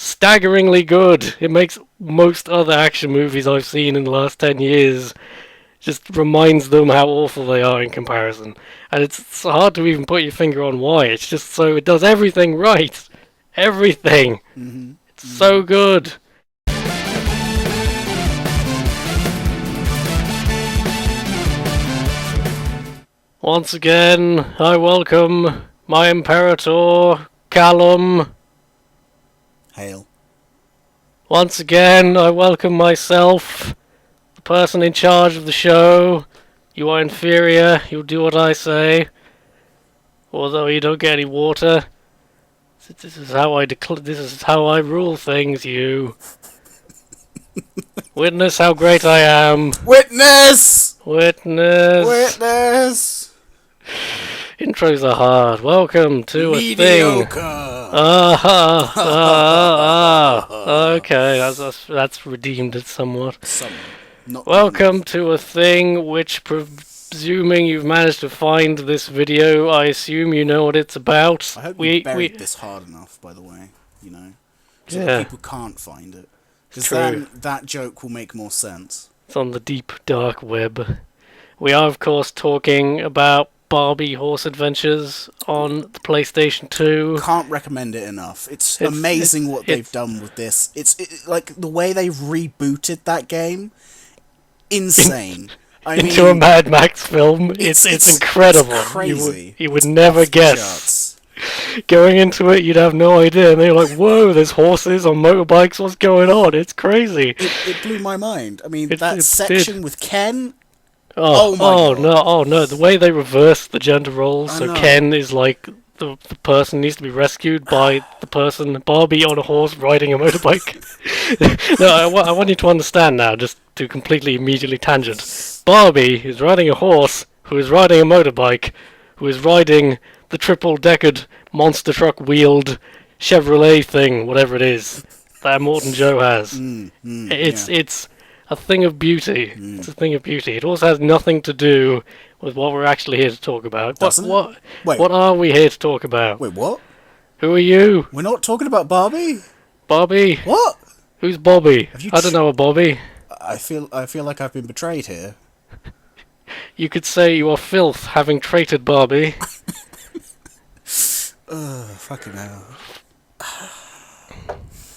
staggeringly good. It makes most other action movies I've seen in the last 10 years just reminds them how awful they are in comparison. And it's hard to even put your finger on why. It's just so it does everything right. Everything. It's so good. Once again, I welcome my Imperator, Callum. Hail. Once again, I welcome myself, the person in charge of the show. You are inferior, you'll do what I say. Although you don't get any water. This is how I rule things, you. Witness how great I am. Witness! Witness! Witness! Intros are hard. Welcome to Mediocre. a thing. Okay, that's redeemed it somewhat. Welcome to a thing which, presuming you've managed to find this video, I assume you know what it's about. I hope we buried this hard enough, by the way, so that people can't find it. Because then that joke will make more sense. It's on the deep, dark web. We are, of course, talking about Barbie Horse Adventures on the PlayStation 2. Can't recommend it enough. It's amazing what they've done with this. It's like the way they've rebooted that game. Insane. Into a Mad Max film. It's incredible. It's crazy. You would never guess. Going into it, you'd have no idea. And they're like, whoa, there's horses on motorbikes. What's going on? It's crazy. It blew my mind. I mean, that section with Ken... Oh no! The way they reverse the gender roles, so Ken is like the person needs to be rescued by the person, Barbie on a horse riding a motorbike. No, I want you to understand now, just to completely immediately tangent. Barbie is riding a horse who is riding a motorbike, who is riding the triple-deckered monster truck wheeled Chevrolet thing, whatever it is, that Morton Joe has. It's a thing of beauty. It's a thing of beauty. It also has nothing to do with what we're actually here to talk about. What are we here to talk about? Wait, what? Who are you? We're not talking about Barbie? Barbie? What? Who's Bobby? I don't know a Bobby. I feel like I've been betrayed here. You could say you are filth, having traited Barbie. Fucking hell.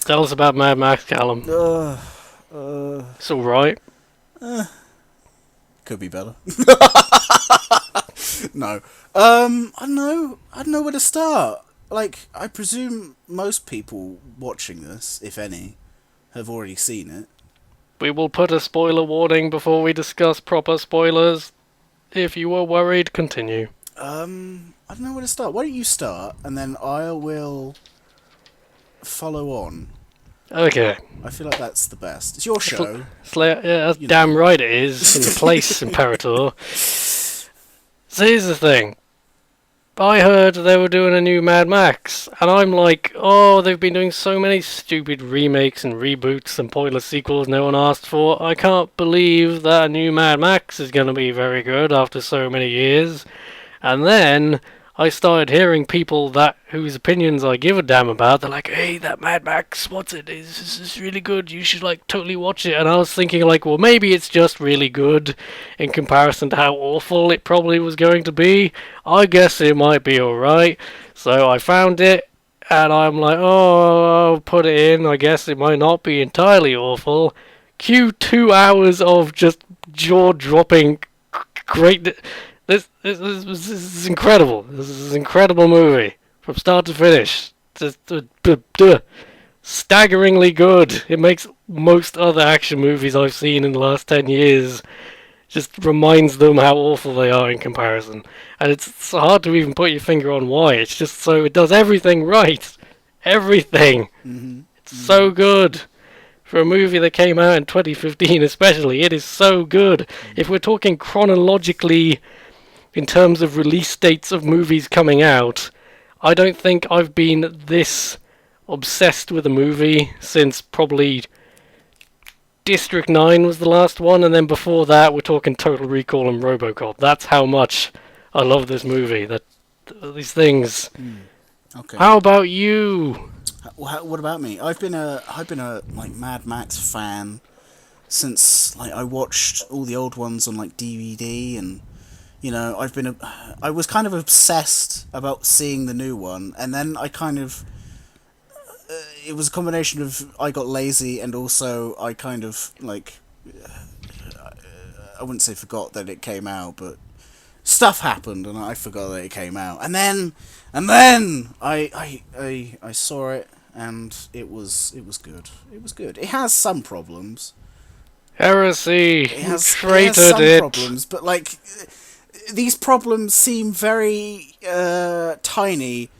Tell us about Mad Max, Callum. It's alright. Could be better. No. I don't know where to start. Like, I presume most people watching this, if any, have already seen it. We will put a spoiler warning before we discuss proper spoilers. If you were worried, continue. I don't know where to start. Why don't you start, and then I will follow on. Okay. I feel like that's the best. It's your show. Yeah, that's damn right it is. In the place, Imperator. So here's the thing. I heard they were doing a new Mad Max, and I'm like, oh, they've been doing so many stupid remakes and reboots and pointless sequels no one asked for. I can't believe that a new Mad Max is going to be very good after so many years. And then I started hearing people whose opinions I give a damn about. They're like, hey, that Mad Max, what's it? This is really good. You should totally watch it. And I was thinking well, maybe it's just really good in comparison to how awful it probably was going to be. I guess it might be alright. So I found it, and I'm like, oh, I'll put it in. I guess it might not be entirely awful. Cue 2 hours of just jaw-dropping great... This is incredible. This is an incredible movie from start to finish. Staggeringly good. It makes most other action movies I've seen in the last 10 years just reminds them how awful they are in comparison. And it's hard to even put your finger on why. It's just so it does everything right. Everything. It's so good. For a movie that came out in 2015 especially, it is so good. If we're talking chronologically in terms of release dates of movies coming out, I don't think I've been this obsessed with a movie since probably District 9 was the last one, and then before that we're talking Total Recall and RoboCop. That's how much I love this movie. These things. Okay. How about you? What about me? I've been a like Mad Max fan since like I watched all the old ones on like DVD, and I was kind of obsessed about seeing the new one, and then I kind of it was a combination of I got lazy, and also I kind of like I wouldn't say forgot that it came out, but stuff happened and I forgot that it came out. And then I saw it, and it was good. It was good. It has some problems. Heresy! It has Traitored some it! problems, but like these problems seem very tiny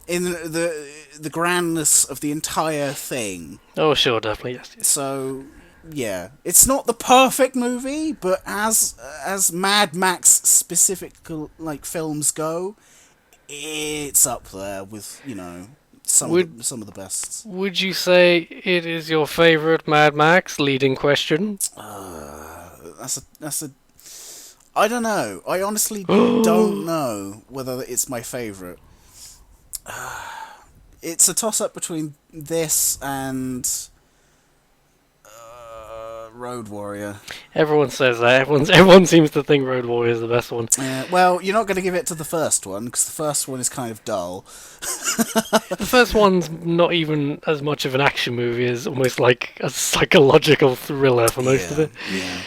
in the grandness of the entire thing. Oh, sure, definitely, yes. So yeah, it's not the perfect movie, but as Mad Max specific like films go, it's up there with some of the best. Would you say it is your favourite Mad Max? Leading question. That's a I don't know. I honestly don't know whether it's my favourite. It's a toss up between this and Road Warrior. Everyone says that. Everyone seems to think Road Warrior is the best one. Well, you're not going to give it to the first one, because the first one is kind of dull. The first one's not even as much of an action movie as almost like a psychological thriller for most of it. Yeah.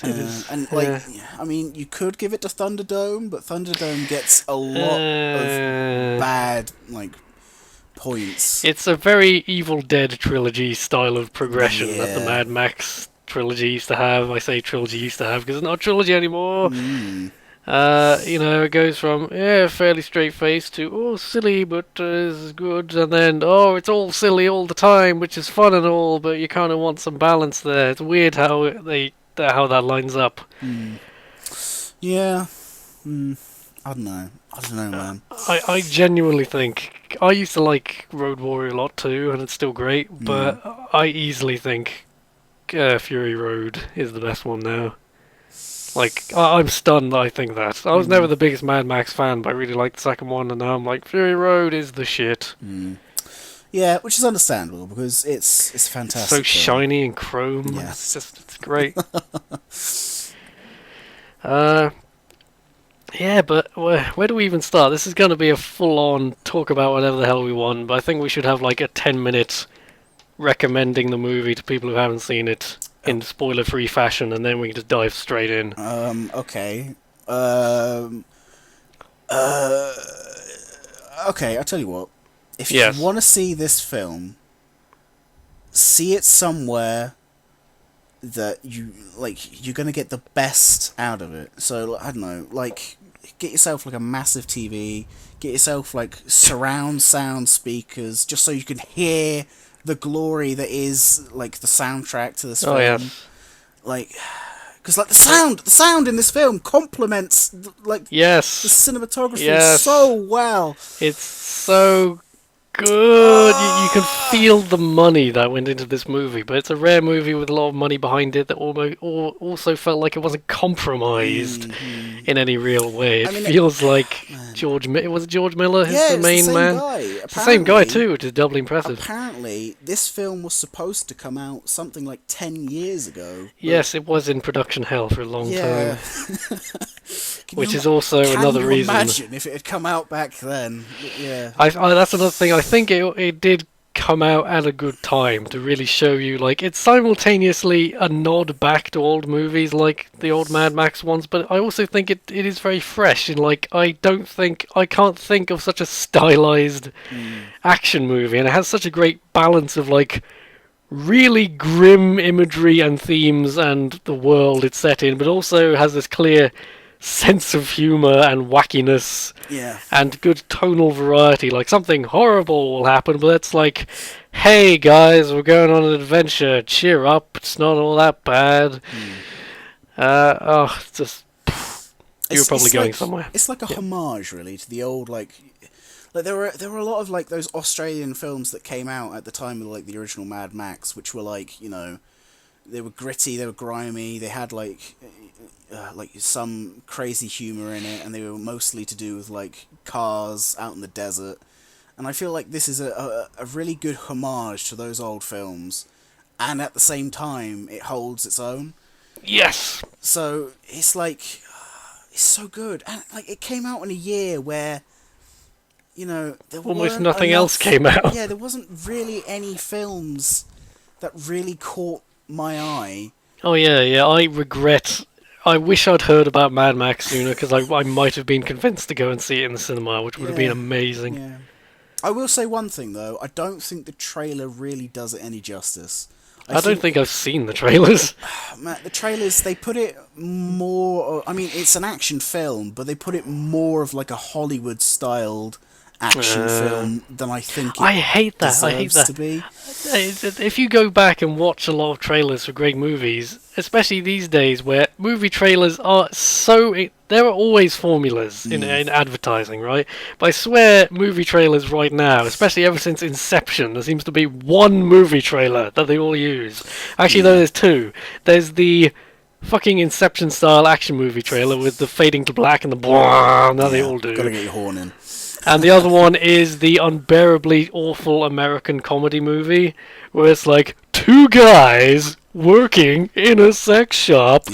It I mean, you could give it to Thunderdome, but Thunderdome gets a lot of bad points. It's a very Evil Dead trilogy style of progression that the Yeah. Mad Max trilogy used to have. I say trilogy used to have because it's not a trilogy anymore. It goes from fairly straight face to silly but is good, and then it's all silly all the time, which is fun and all, but you kind of want some balance there. It's weird how that lines up. Yeah. I don't know, man. I genuinely think I used to like Road Warrior a lot too, and it's still great, but I easily think Fury Road is the best one now. Like, I'm stunned that I think that. I was never the biggest Mad Max fan, but I really liked the second one, and now I'm like, Fury Road is the shit. Yeah, which is understandable, because it's fantastic. So shiny and chrome. Yeah. It's great. Yeah, but where do we even start? This is going to be a full-on talk about whatever the hell we want, but I think we should have like a 10-minute recommending the movie to people who haven't seen it in spoiler-free fashion, and then we can just dive straight in. Okay. Okay, I'll tell you what. If you want to see this film, see it somewhere that you're going to get the best out of it. So, I don't know, get yourself a massive TV, get yourself surround sound speakers, just so you can hear the glory that is the soundtrack to this film. Because the sound in this film complements the cinematography so well. It's so good. You can feel the money that went into this movie, but it's a rare movie with a lot of money behind it that also felt like it wasn't compromised in any real way. It feels like George Miller is the main man. It's the same guy too, which is doubly impressive. Apparently, this film was supposed to come out something like 10 years ago. Yes, it was in production hell for a long time. Which is also another reason. Can you imagine if it had come out back then? Yeah. That's another thing. I think it did come out at a good time to really show you, it's simultaneously a nod back to old movies like the old Mad Max ones, but I also think it is very fresh, and I can't think of such a stylized action movie, and it has such a great balance of really grim imagery and themes and the world it's set in, but also has this clear sense of humour and wackiness and good tonal variety. Something horrible will happen, but it's hey guys, we're going on an adventure, cheer up, it's not all that bad. It's just you're probably going somewhere. It's like a homage really to the old there were a lot of those Australian films that came out at the time of the original Mad Max, which were they were gritty, they were grimy, they had some crazy humour in it, and they were mostly to do with cars out in the desert. And I feel like this is a really good homage to those old films, and at the same time, it holds its own. Yes! So, it's like, it's so good. And, like, it came out in a year where, you know, there almost nothing else came out. Yeah, there wasn't really any films that really caught my eye. Oh yeah, I wish I'd heard about Mad Max sooner, because I might have been convinced to go and see it in the cinema, which would have been amazing. Yeah. I will say one thing, though. I don't think the trailer really does it any justice. I don't think I've seen the trailers. The trailers, they put it more... I mean, it's an action film, but they put it more of like a Hollywood-styled action film than I think it I hate that. to be. If you go back and watch a lot of trailers for great movies, especially these days where movie trailers are so... There are always formulas in advertising, right? But I swear movie trailers right now, especially ever since Inception, there seems to be one movie trailer that they all use. Actually, though, there's two. There's the fucking Inception-style action movie trailer with the fading to black and the blah that they all do. Gotta get your horn in. And the other one is the unbearably awful American comedy movie, where it's like two guys working in a sex shop,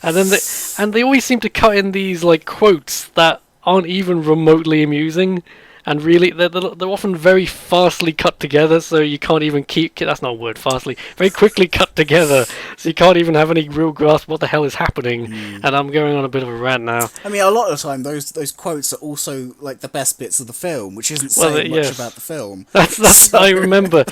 and they always seem to cut in these like quotes that aren't even remotely amusing, and really they're often very fastly cut together, so you can't even that's not a word, fastly, very quickly cut together, so you can't even have any real grasp what the hell is happening. And I'm going on a bit of a rant now. I mean, a lot of the time those quotes are also like the best bits of the film, which isn't saying much about the film. That's I remember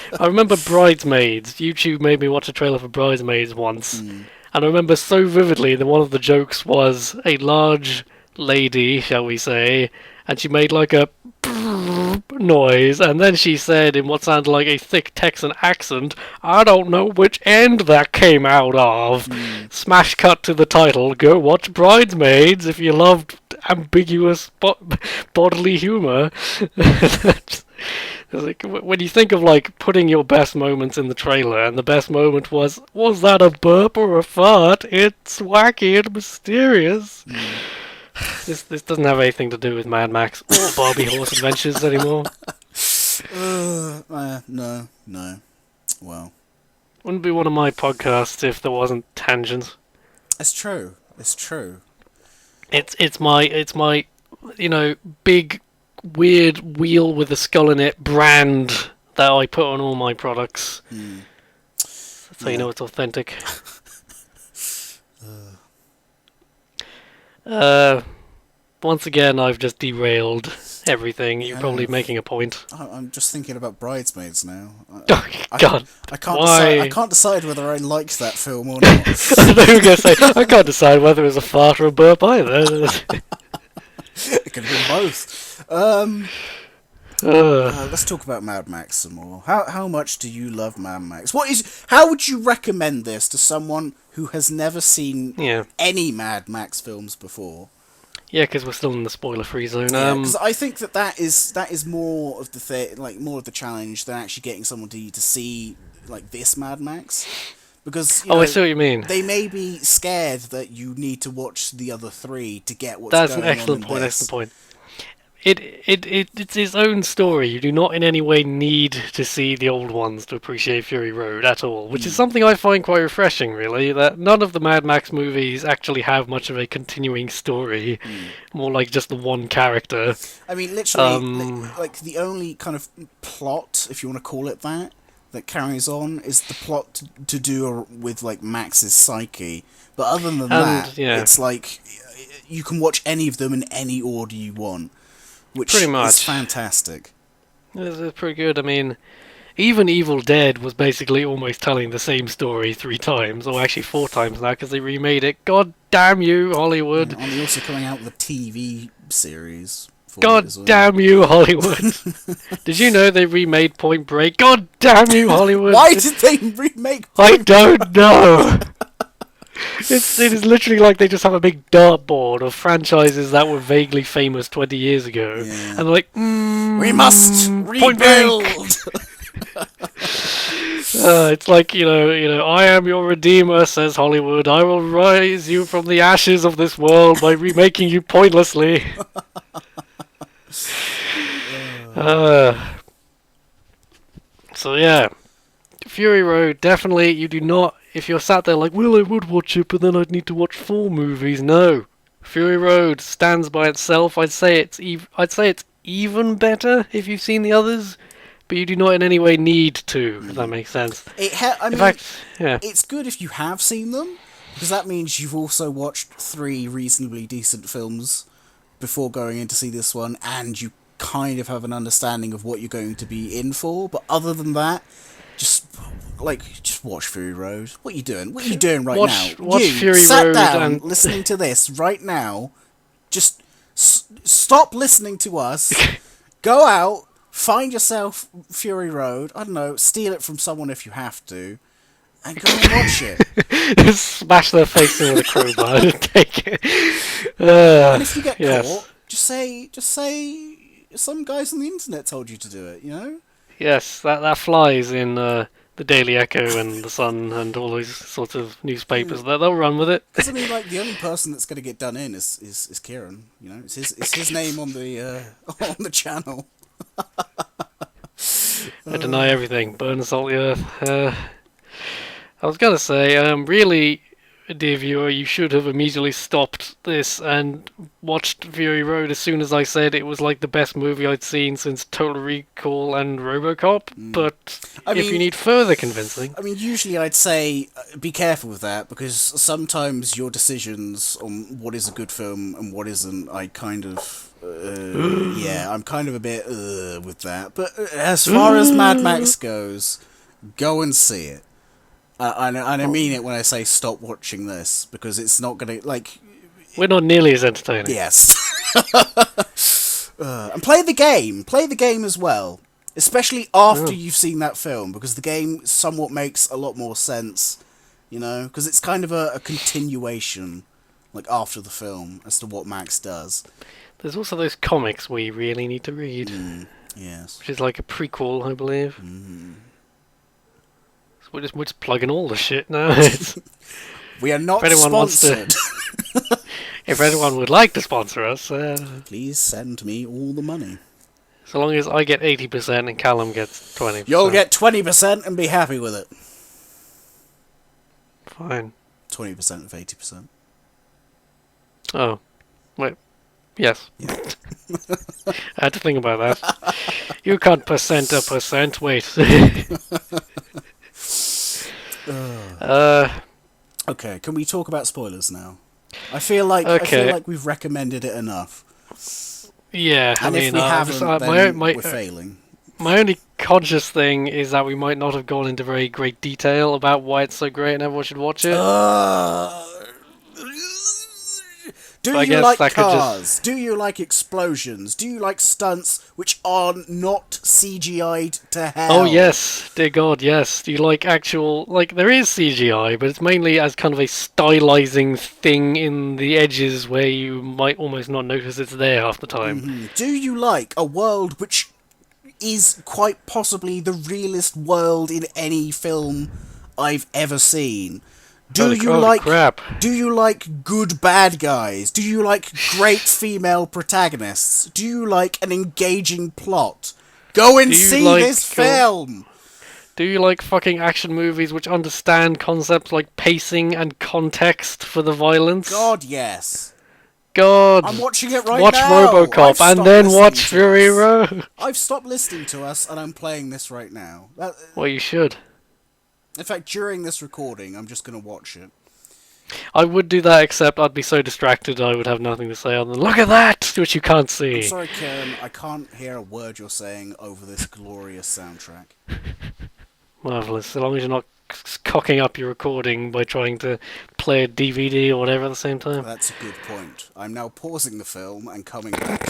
Bridesmaids. YouTube made me watch a trailer for Bridesmaids once, and I remember so vividly that one of the jokes was a large lady, shall we say, and she made like a noise, and then she said in what sounded like a thick Texan accent, "I don't know which end that came out of." Smash cut to the title. Go watch Bridesmaids if you loved ambiguous bodily humor. Like, when you think of like putting your best moments in the trailer, and the best moment was that a burp or a fart? It's wacky and mysterious. This doesn't have anything to do with Mad Max or Barbie Horse Adventures anymore. No. Well, Wouldn't be one of my podcasts if there wasn't tangents. It's true. It's my big weird wheel with a skull in it brand that I put on all my products. So you know it's authentic. Once again, I've just derailed everything. You're probably making a point. I'm just thinking about Bridesmaids now. God, I can't decide whether I liked that film or not. I thought you were going to say, I can't decide whether it was a fart or a burp either. It could have been both. Let's talk about Mad Max some more. How much do you love Mad Max? How would you recommend this to someone who has never seen any Mad Max films before? Yeah, because we're still in the spoiler-free zone. Because I think that is more of more of the challenge than actually getting someone to see like this Mad Max. Because I see what you mean. They may be scared that you need to watch the other three to get what's going on. That's an excellent point. It's its own story. You do not in any way need to see the old ones to appreciate Fury Road at all, which is something I find quite refreshing, really, that none of the Mad Max movies actually have much of a continuing story, more like just the one character. I mean, literally, like the only kind of plot, if you want to call it that carries on is the plot to do with like Max's psyche. But other than that, it's like you can watch any of them in any order you want. Which pretty much is fantastic. It's pretty good. I mean, even Evil Dead was basically almost telling the same story 3 times, or actually 4 times now, because they remade it. God damn you, Hollywood! And they're also coming out with a TV series. God damn you, Hollywood! Did you know they remade Point Break? God damn you, Hollywood! Why did they remake Point Break? I don't know! It is literally like they just have a big dartboard of franchises that were vaguely famous 20 years ago. Yeah. And they're like, we must rebuild! It's like, I am your redeemer, says Hollywood. I will rise you from the ashes of this world by remaking you pointlessly. So yeah, Fury Road, definitely, you do not, if you're sat there like, well, I would watch it, but then I'd need to watch 4 movies. No. Fury Road stands by itself. I'd say it's even better if you've seen the others, but you do not in any way need to, if that makes sense. In fact, yeah. It's good if you have seen them, because that means you've also watched 3 reasonably decent films before going in to see this one, and you kind of have an understanding of what you're going to be in for. But other than that, just watch Fury Road. What are you doing? What are you doing right now? Watch you Fury sat Road down and listening to this right now. Just stop listening to us. Go out, find yourself Fury Road. I don't know, steal it from someone if you have to, and go and watch it. Smash their face in with a crowbar and take it. And if you get caught, just say some guys on the internet told you to do it. You know. Yes, that flies in the Daily Echo and the Sun and all those sorts of newspapers. They'll run with it. Because I mean, like, the only person that's going to get done in is Kieran. You know, it's his name on the channel. I deny everything. Burn and salt the earth. I was gonna say, really, dear viewer, you should have immediately stopped this and watched Fury Road as soon as I said it was like the best movie I'd seen since Total Recall and RoboCop. But if you need further convincing, I mean, usually I'd say be careful with that, because sometimes your decisions on what is a good film and what isn't, I kind of I'm kind of a bit with that. But as far as Mad Max goes, go and see it. And I mean it when I say stop watching this, because it's not going to, like... We're not nearly as entertaining. Yes. And play the game. Play the game as well. Especially after you've seen that film, because the game somewhat makes a lot more sense, you know? Because it's kind of a continuation, like, after the film, as to what Max does. There's also those comics we really need to read. Yes. Which is like a prequel, I believe. We're just plugging all the shit now. We are not sponsored. If anyone would like to sponsor us, please send me all the money. So long as I get 80% and Callum gets 20%. You'll get 20% and be happy with it. Fine. 20% of 80%. Oh, wait. Yes. Yeah. I had to think about that. You can't percent a percent. Wait. Okay, can we talk about spoilers now? I feel like we've recommended it enough. Yeah, and if we haven't, then we're failing. My only conscious thing is that we might not have gone into very great detail about why it's so great and everyone should watch it. Do you like cars? Do you like explosions? Do you like stunts which are not CGI'd to hell? Oh yes, dear God, yes. Do you like actual... Like, there is CGI, but it's mainly as kind of a stylizing thing in the edges where you might almost not notice it's there half the time. Do you like a world which is quite possibly the realest world in any film I've ever seen? Do you like good bad guys? Do you like great female protagonists? Do you like an engaging plot? Go and see this film! Do you like fucking action movies which understand concepts like pacing and context for the violence? God, yes. God. I'm watching it right watch now. Watch RoboCop and then watch Fury Road. I've stopped listening to us and I'm playing this right now. Well, you should. In fact, during this recording, I'm just going to watch it. I would do that, except I'd be so distracted I would have nothing to say other than, look at that! Which you can't see. I'm sorry, Karen, I can't hear a word you're saying over this glorious soundtrack. Marvellous. So long as you're not cocking up your recording by trying to play a DVD or whatever at the same time. That's a good point. I'm now pausing the film and coming back.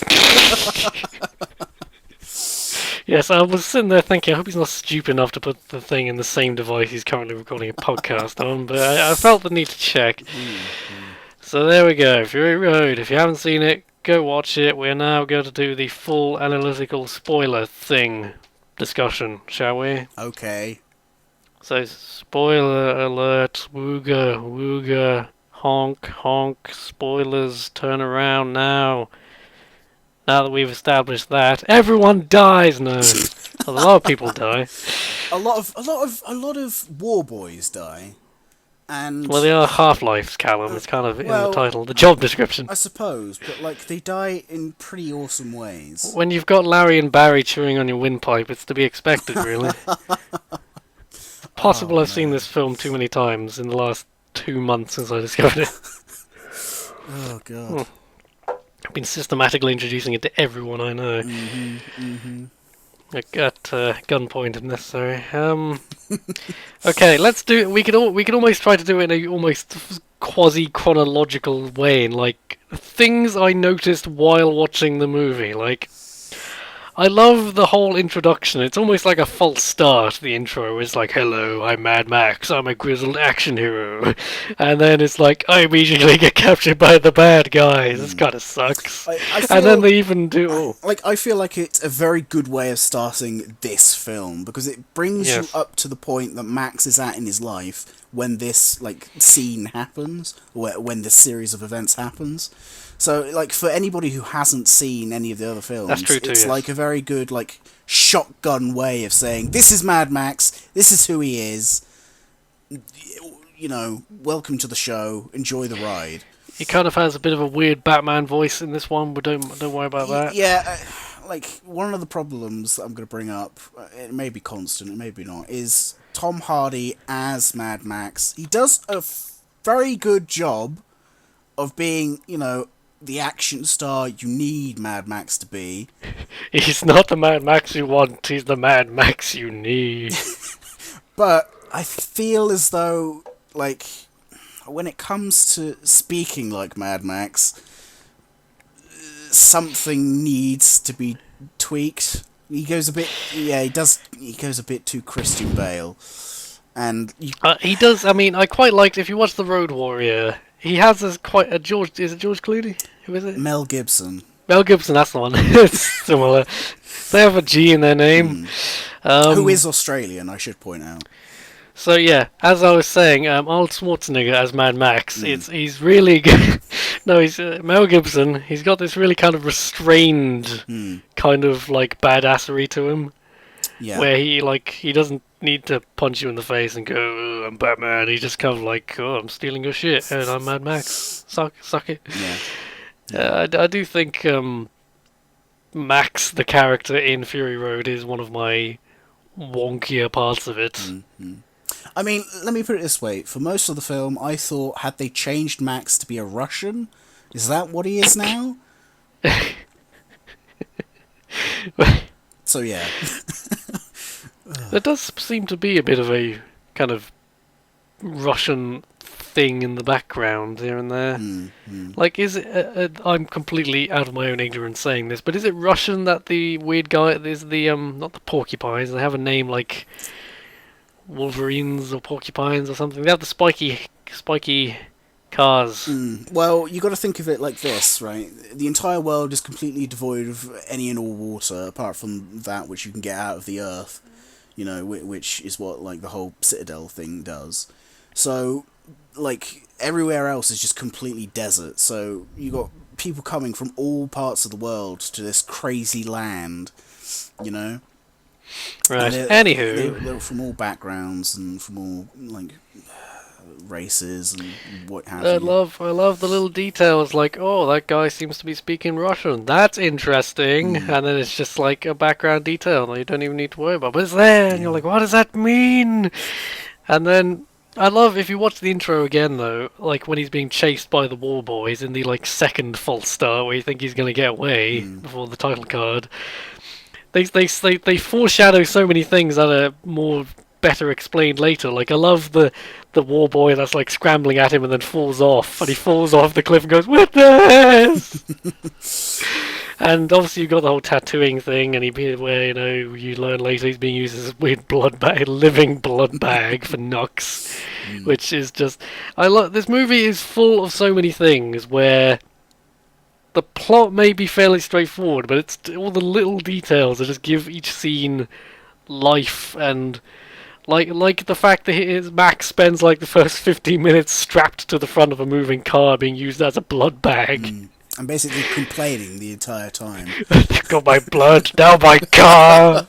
Yes, I was sitting there thinking, I hope he's not stupid enough to put the thing in the same device he's currently recording a podcast on, but I felt the need to check. So there we go, Fury Road. If you haven't seen it, go watch it. We're now going to do the full analytical spoiler thing discussion, shall we? Okay. So, spoiler alert, wooga, wooga, honk, honk, spoilers, turn around now. Now that we've established that, everyone dies. No, a lot of people die. A lot of war boys die, and Well, they are Half-Lives, Callum. It's kind of in well, the title, the job description. I suppose, but like they die in pretty awesome ways. When you've got Larry and Barry chewing on your windpipe, it's to be expected, really. Possible I've seen this film too many times in the last 2 months since I discovered it. Oh god. I've been systematically introducing it to everyone I know. At gunpoint if necessary. Okay, let's do. We could almost try to do it in a almost quasi chronological way, in like things I noticed while watching the movie. Like, I love the whole introduction. It's almost like a false start. The intro is like, "Hello, I'm Mad Max. I'm a grizzled action hero," and then it's like, "I immediately get captured by the bad guys." This kind of sucks. And then they even do. I feel like it's a very good way of starting this film because it brings you up to the point that Max is at in his life when this like scene happens, when this series of events happens. So, like, for anybody who hasn't seen any of the other films, that's true too, it's like a very good, like, shotgun way of saying, this is Mad Max, this is who he is, you know, welcome to the show, enjoy the ride. He kind of has a bit of a weird Batman voice in this one, but don't worry about that. Yeah, like, one of the problems that I'm going to bring up, it may be constant, it may be not, is Tom Hardy as Mad Max. He does a very good job of being, you know, the action star you need Mad Max to be. He's not the Mad Max you want, he's the Mad Max you need. But I feel as though, like, when it comes to speaking like Mad Max, something needs to be tweaked. He goes a bit, he goes a bit too Christian Bale. And he does, I mean, I quite liked, if you watch The Road Warrior, he has is it George Clooney? Who is it? Mel Gibson. Mel Gibson, that's the one. It's similar. They have a G in their name. Who is Australian, I should point out. So yeah, as I was saying, Arnold Schwarzenegger as Mad Max, he's really good. No, he's Mel Gibson. He's got this really kind of restrained kind of like badassery to him. Yeah. Where he doesn't need to punch you in the face and go, "Oh, I'm Batman." He's just kind of like, "Oh, I'm stealing your shit and I'm Mad Max. Suck it." Yeah. I do think Max, the character in Fury Road, is one of my wonkier parts of it. I mean, let me put it this way. For most of the film, I thought, had they changed Max to be a Russian? Is that what he is now? So, yeah. There does seem to be a bit of a kind of Russian thing in the background here and there. Like, is it... I'm completely out of my own ignorance saying this, but is it Russian that the weird guy... is the, not the porcupines, they have a name like... Wolverines or porcupines or something. They have the spiky cars. Well, you got to think of it like this, right? The entire world is completely devoid of any and all water, apart from that which you can get out of the earth. You know, which is what like the whole Citadel thing does. So, like everywhere else is just completely desert. So you got people coming from all parts of the world to this crazy land. You know. Right. Anywho, they're from all backgrounds and from all like races and what have you. I love the little details. Like, oh, that guy seems to be speaking Russian. That's interesting. And then it's just like a background detail that you don't even need to worry about. But it's there, and you're like, what does that mean? And then I love if you watch the intro again though, like when he's being chased by the war boys in the like second false start where you think he's gonna get away before the title card. They foreshadow so many things that are more better explained later. Like I love the war boy that's like scrambling at him and then falls off, and he falls off the cliff and goes, "Witness!" And obviously you've got the whole tattooing thing, and where you learn later he's being used as a weird living blood bag for Knoxs, which is just I love. This movie is full of so many things where. The plot may be fairly straightforward, but it's all the little details that just give each scene life, and like the fact that Max spends like the first 15 minutes strapped to the front of a moving car being used as a blood bag. I'm basically complaining the entire time. You got my blood, now my car!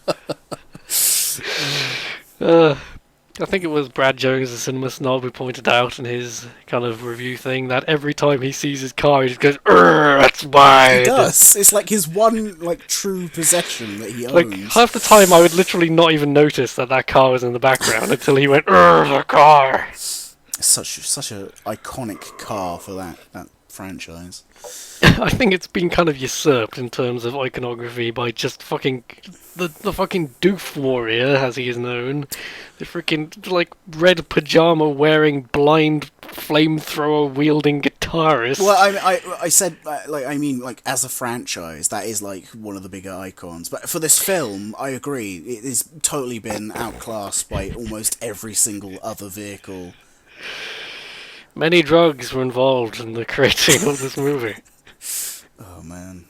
I think it was Brad Jones, the cinema snob, who pointed out in his kind of review thing that every time he sees his car, he just goes, "That's mine." He does. It's like his one true possession that he owns. Like half the time, I would literally not even notice that car was in the background until he went, "The car." Such a iconic car for that franchise. I think it's been kind of usurped in terms of iconography by just fucking the fucking Doof Warrior, as he is known, the freaking red pajama wearing blind flamethrower wielding guitarist. Well, I said as a franchise, that is one of the bigger icons. But for this film, I agree, it has totally been outclassed by almost every single other vehicle. Many drugs were involved in the creating of this movie. Oh man.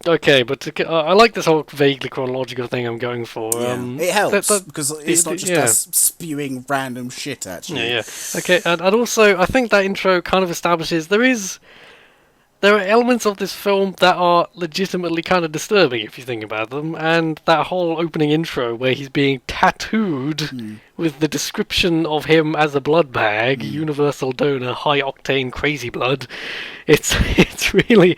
Okay, but I like this whole vaguely chronological thing I'm going for. Yeah. It helps because it's not just us spewing random shit at you. Yeah. Okay, and also I think that intro kind of establishes there are elements of this film that are legitimately kind of disturbing if you think about them, and that whole opening intro where he's being tattooed with the description of him as a blood bag, universal donor, high octane crazy blood. It's really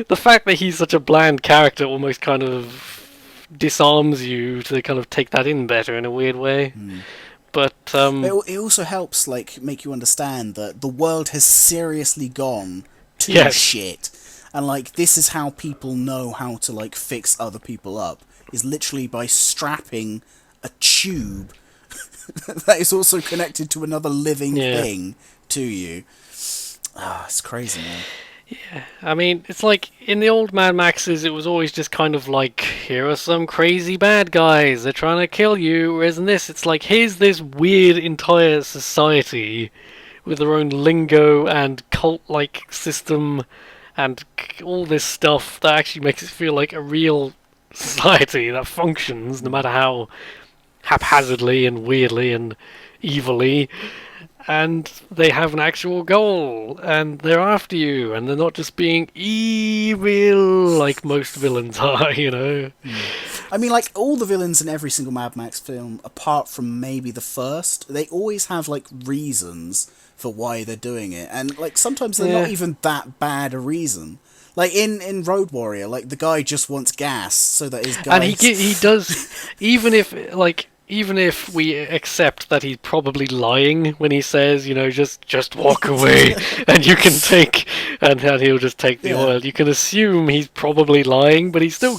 the fact that he's such a bland character almost kind of disarms you to kind of take that in better in a weird way. But it also helps make you understand that the world has seriously gone to shit, and this is how people know how to fix other people up, is literally by strapping a tube that is also connected to another living thing to you. It's crazy, man. Yeah, I mean, it's like in the old Mad Maxes, it was always just kind of here are some crazy bad guys, they're trying to kill you, whereas in this, it's here's this weird entire society with their own lingo and cult-like system and all this stuff that actually makes it feel like a real society that functions no matter how haphazardly and weirdly and evilly. And they have an actual goal, and they're after you, and they're not just being evil like most villains are, you know? I mean, all the villains in every single Mad Max film, apart from maybe the first, they always have, reasons for why they're doing it, and sometimes they're not even that bad a reason. In Road Warrior, the guy just wants gas so that his guys... And he does, even if we accept that he's probably lying when he says, just walk away and you can take, and he'll just take the oil. You can assume he's probably lying, but he still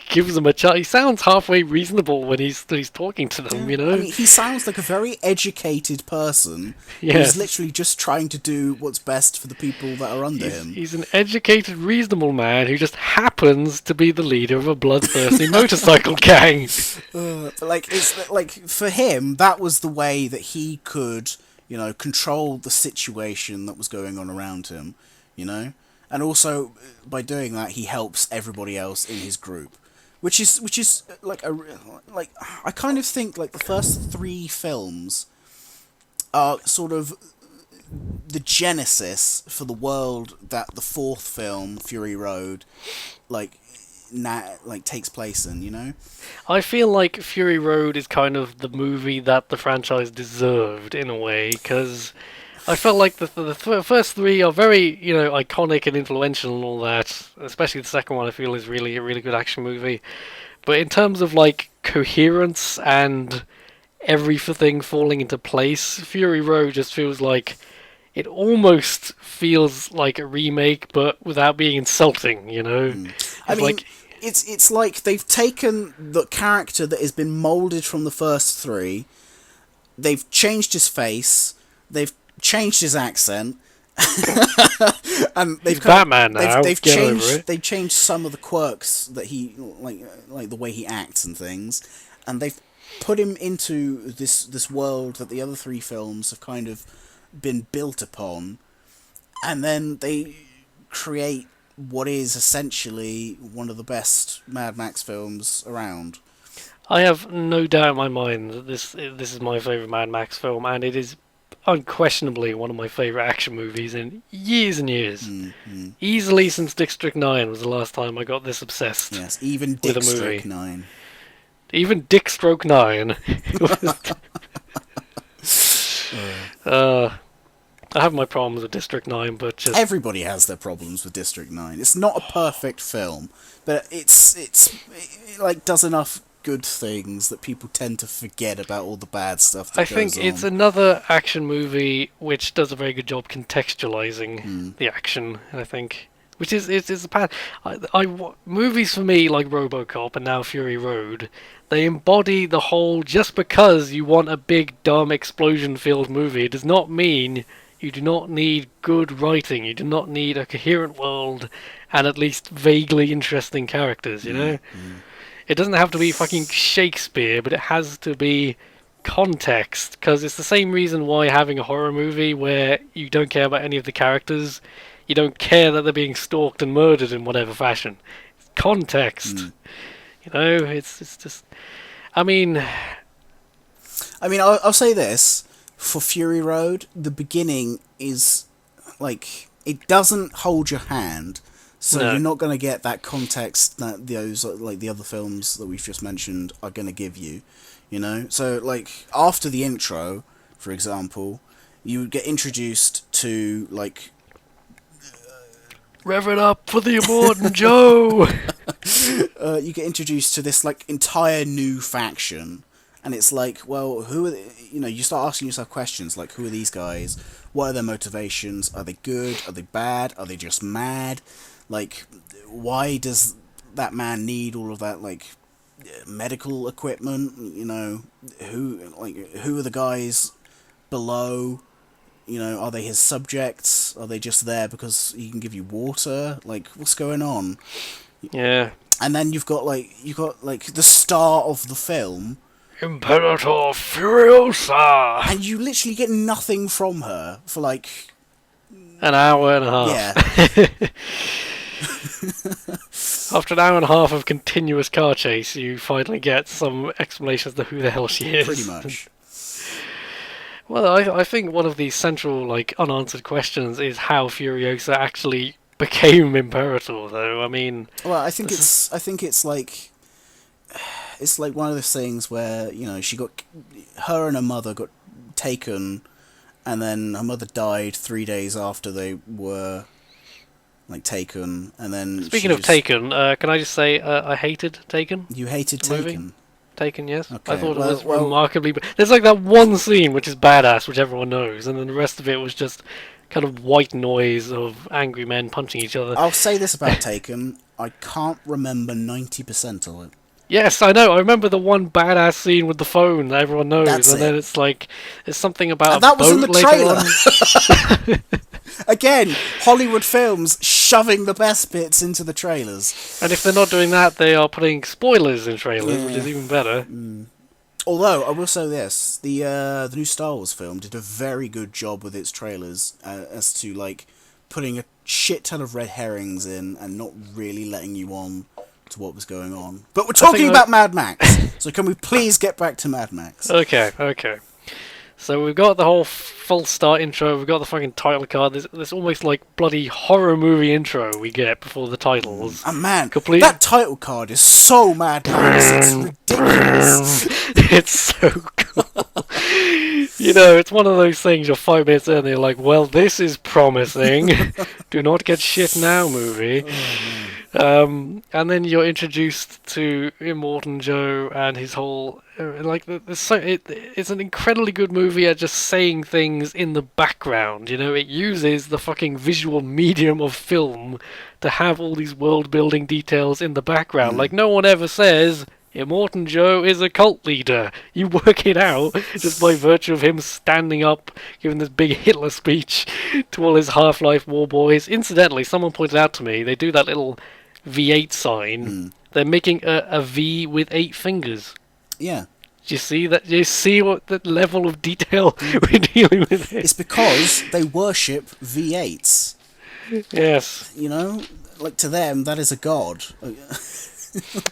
gives them a chance. He sounds halfway reasonable when he's talking to them, you know? I mean, he sounds like a very educated person who's literally just trying to do what's best for the people that are under him. He's an educated, reasonable man who just happens to be the leader of a bloodthirsty motorcycle gang. It's for him, that was the way that he could, control the situation that was going on around him, And also, by doing that, he helps everybody else in his group. Which is I kind of think the first 3 films are sort of the genesis for the world that the 4th film, Fury Road, takes place in, I feel like Fury Road is kind of the movie that the franchise deserved in a way, because I felt like the first 3 are very, iconic and influential and all that. Especially the second one, I feel, is really a really good action movie. But in terms of coherence and everything falling into place, Fury Road just feels like it almost feels like a remake, but without being insulting. I mean, it's like they've taken the character that has been molded from the first 3, they've changed his face, they've changed his accent, and they've Batman now. They've changed some of the quirks that he like the way he acts and things, and they've put him into this world that the other 3 films have kind of been built upon, and then they create what is essentially one of the best Mad Max films around. I have no doubt in my mind that this is my favourite Mad Max film, and it is unquestionably one of my favourite action movies in years and years. Mm-hmm. Easily since District 9 was the last time I got this obsessed. Yes, even with a District movie. 9. Even Dick Stroke 9. I have my problems with District 9, but just... Everybody has their problems with District 9. It's not a perfect film, but it like does enough good things that people tend to forget about all the bad stuff that I think it's another action movie which does a very good job contextualizing the action, I think. Which is a bad... movies for me, like RoboCop and now Fury Road, they embody the whole, just because you want a big, dumb, explosion-filled movie, it does not mean you do not need good writing, you do not need a coherent world and at least vaguely interesting characters, you know? It doesn't have to be fucking Shakespeare, but it has to be context, because it's the same reason why having a horror movie where you don't care about any of the characters, you don't care that they're being stalked and murdered in whatever fashion. It's context. You know, it's just... I mean, I'll say this. For Fury Road, the beginning is, like, it doesn't hold your hand, so you're not going to get that context that those, like, the other films that we've just mentioned are going to give you, you know? So, like, after the intro, for example, you would get introduced to, like... Rev it up for the Morton Joe! You get introduced to this, like, entire new faction, and it's like, well, who are they? You know, you start asking yourself questions like, who are these guys? What are their motivations? Are they good? Are they bad? Are they just mad? Like, why does that man need all of that, like, medical equipment? You know, who are the guys below? You know, are they his subjects? Are they just there because he can give you water? Like, what's going on? Yeah. And then you've got the star of the film, Imperator Furiosa! and you literally get nothing from her for, like... an hour and a half. Yeah. After an hour and a half of continuous car chase, you finally get some explanation as to who the hell she is. Pretty much. Well, I think one of the central, like, unanswered questions is how Furiosa actually became Imperator, though. I mean... Well, I think it's like... It's like one of those things where, you know, her and her mother got taken, and then her mother died 3 days after they were, like, taken, and then... Speaking of Taken, can I just say I hated Taken? You hated Taken? Movie? Taken, yes. Okay, I thought it was remarkably... There's like that one scene which is badass, which everyone knows, and then the rest of it was just kind of white noise of angry men punching each other. I'll say this about Taken, I can't remember 90% of it. Yes, I know. I remember the one badass scene with the phone that everyone knows, then it's like there's something about and that was in the trailer. Again, Hollywood films shoving the best bits into the trailers. And if they're not doing that, they are putting spoilers in trailers, which is even better. Although I will say this: the new Star Wars film did a very good job with its trailers as to, like, putting a shit ton of red herrings in and not really letting you on to what was going on. But we're talking about Mad Max, so can we please get back to Mad Max? Okay. So we've got the whole full start intro, we've got the fucking title card, there's almost like bloody horror movie intro we get before the titles. And man, that title card is so Mad Max, it's ridiculous. It's so cool. You know, it's one of those things you're 5 minutes in and you're like, well, this is promising. Do not get shit now, movie. And then you're introduced to Morton Joe and his whole it's an incredibly good movie at just saying things in the background. You know, it uses the fucking visual medium of film to have all these world building details in the background. Like, no one ever says Morton Joe is a cult leader. You work it out just by virtue of him standing up, giving this big Hitler speech to all his Half-Life war boys. Incidentally, someone pointed out to me, they do that little V8 sign. They're making a V with 8 fingers. Yeah. Do you see that? Do you see what the level of detail we're dealing with here? It's because they worship V8s. Yes. You know, like, to them, that is a god.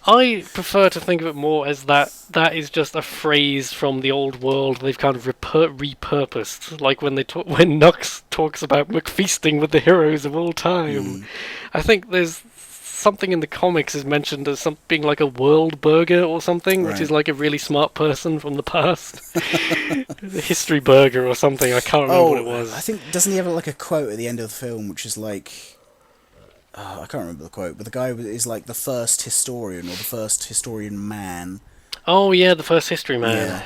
I prefer to think of it more as that is just a phrase from the old world they've kind of repurposed. Like when when Knoxs talks about McFeasting with the heroes of all time. I think there's something in the comics is mentioned as something like a world burger or something, which is like a really smart person from the past. The history burger or something. I can't remember what it was. I think, doesn't he have like a quote at the end of the film, which is like, I can't remember the quote, but the guy is like the first historian or the first historian man. Oh yeah, the first history man. Yeah.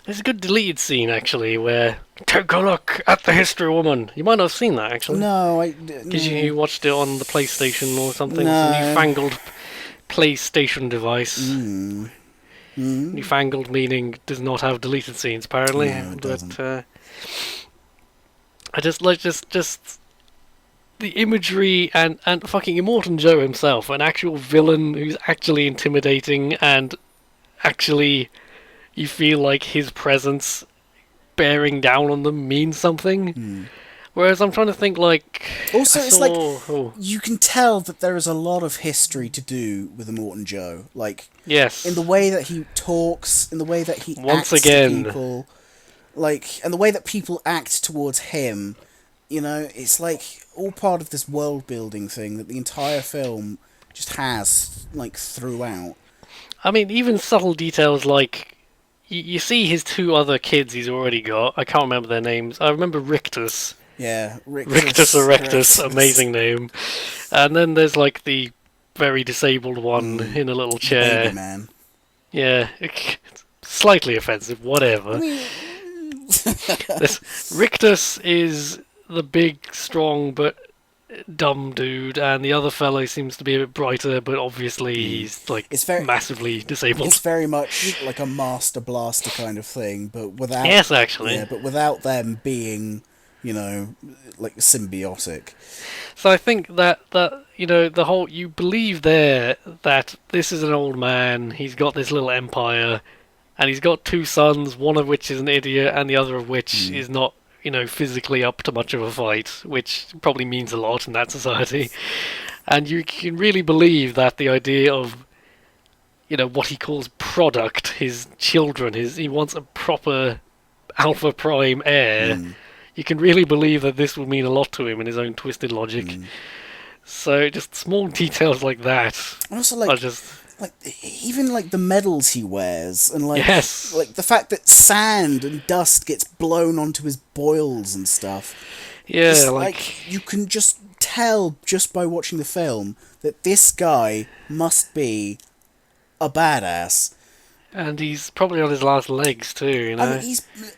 There's a good deleted scene, actually, where take a look at the history woman. You might not have seen that, actually. No, Because you watched it on the PlayStation or something. No. Some newfangled PlayStation device. Newfangled meaning does not have deleted scenes, apparently. No, it doesn't. I just like just the imagery and fucking Morton Joe himself, an actual villain who's actually intimidating and actually you feel like his presence bearing down on them means something. Whereas I'm trying to think, like... Also, it's like, you can tell that there is a lot of history to do with the Morton Joe. Like, yes. In the way that he talks, in the way that he Once acts again. to people, like, and the way that people act towards him, you know, it's like all part of this world-building thing that the entire film just has, like, throughout. I mean, even subtle details like... You see his two other kids he's already got. I can't remember their names. I remember Rictus. Yeah, Rictus Erectus, amazing name. And then there's like the very disabled one in a little chair. Baby man. Yeah, slightly offensive, whatever. Rictus is the big, strong, but dumb dude, and the other fellow seems to be a bit brighter, but obviously he's like massively disabled. It's very much like a Master Blaster kind of thing, but without... Yes, actually. Yeah, but without them being, you know, like symbiotic. So I think that you know, the whole... You believe there that this is an old man, he's got this little empire, and he's got two sons, one of which is an idiot, and the other of which is not, you know, physically up to much of a fight, which probably means a lot in that society. And you can really believe that the idea of, you know, what he calls product, his children, he wants a proper Alpha Prime heir. You can really believe that this will mean a lot to him in his own twisted logic. So just small details like that. And also, like, like even like the medals he wears, and like like the fact that sand and dust gets blown onto his boils and stuff. Yeah, it's like you can just tell just by watching the film that this guy must be a badass. And he's probably on his last legs too, you know. I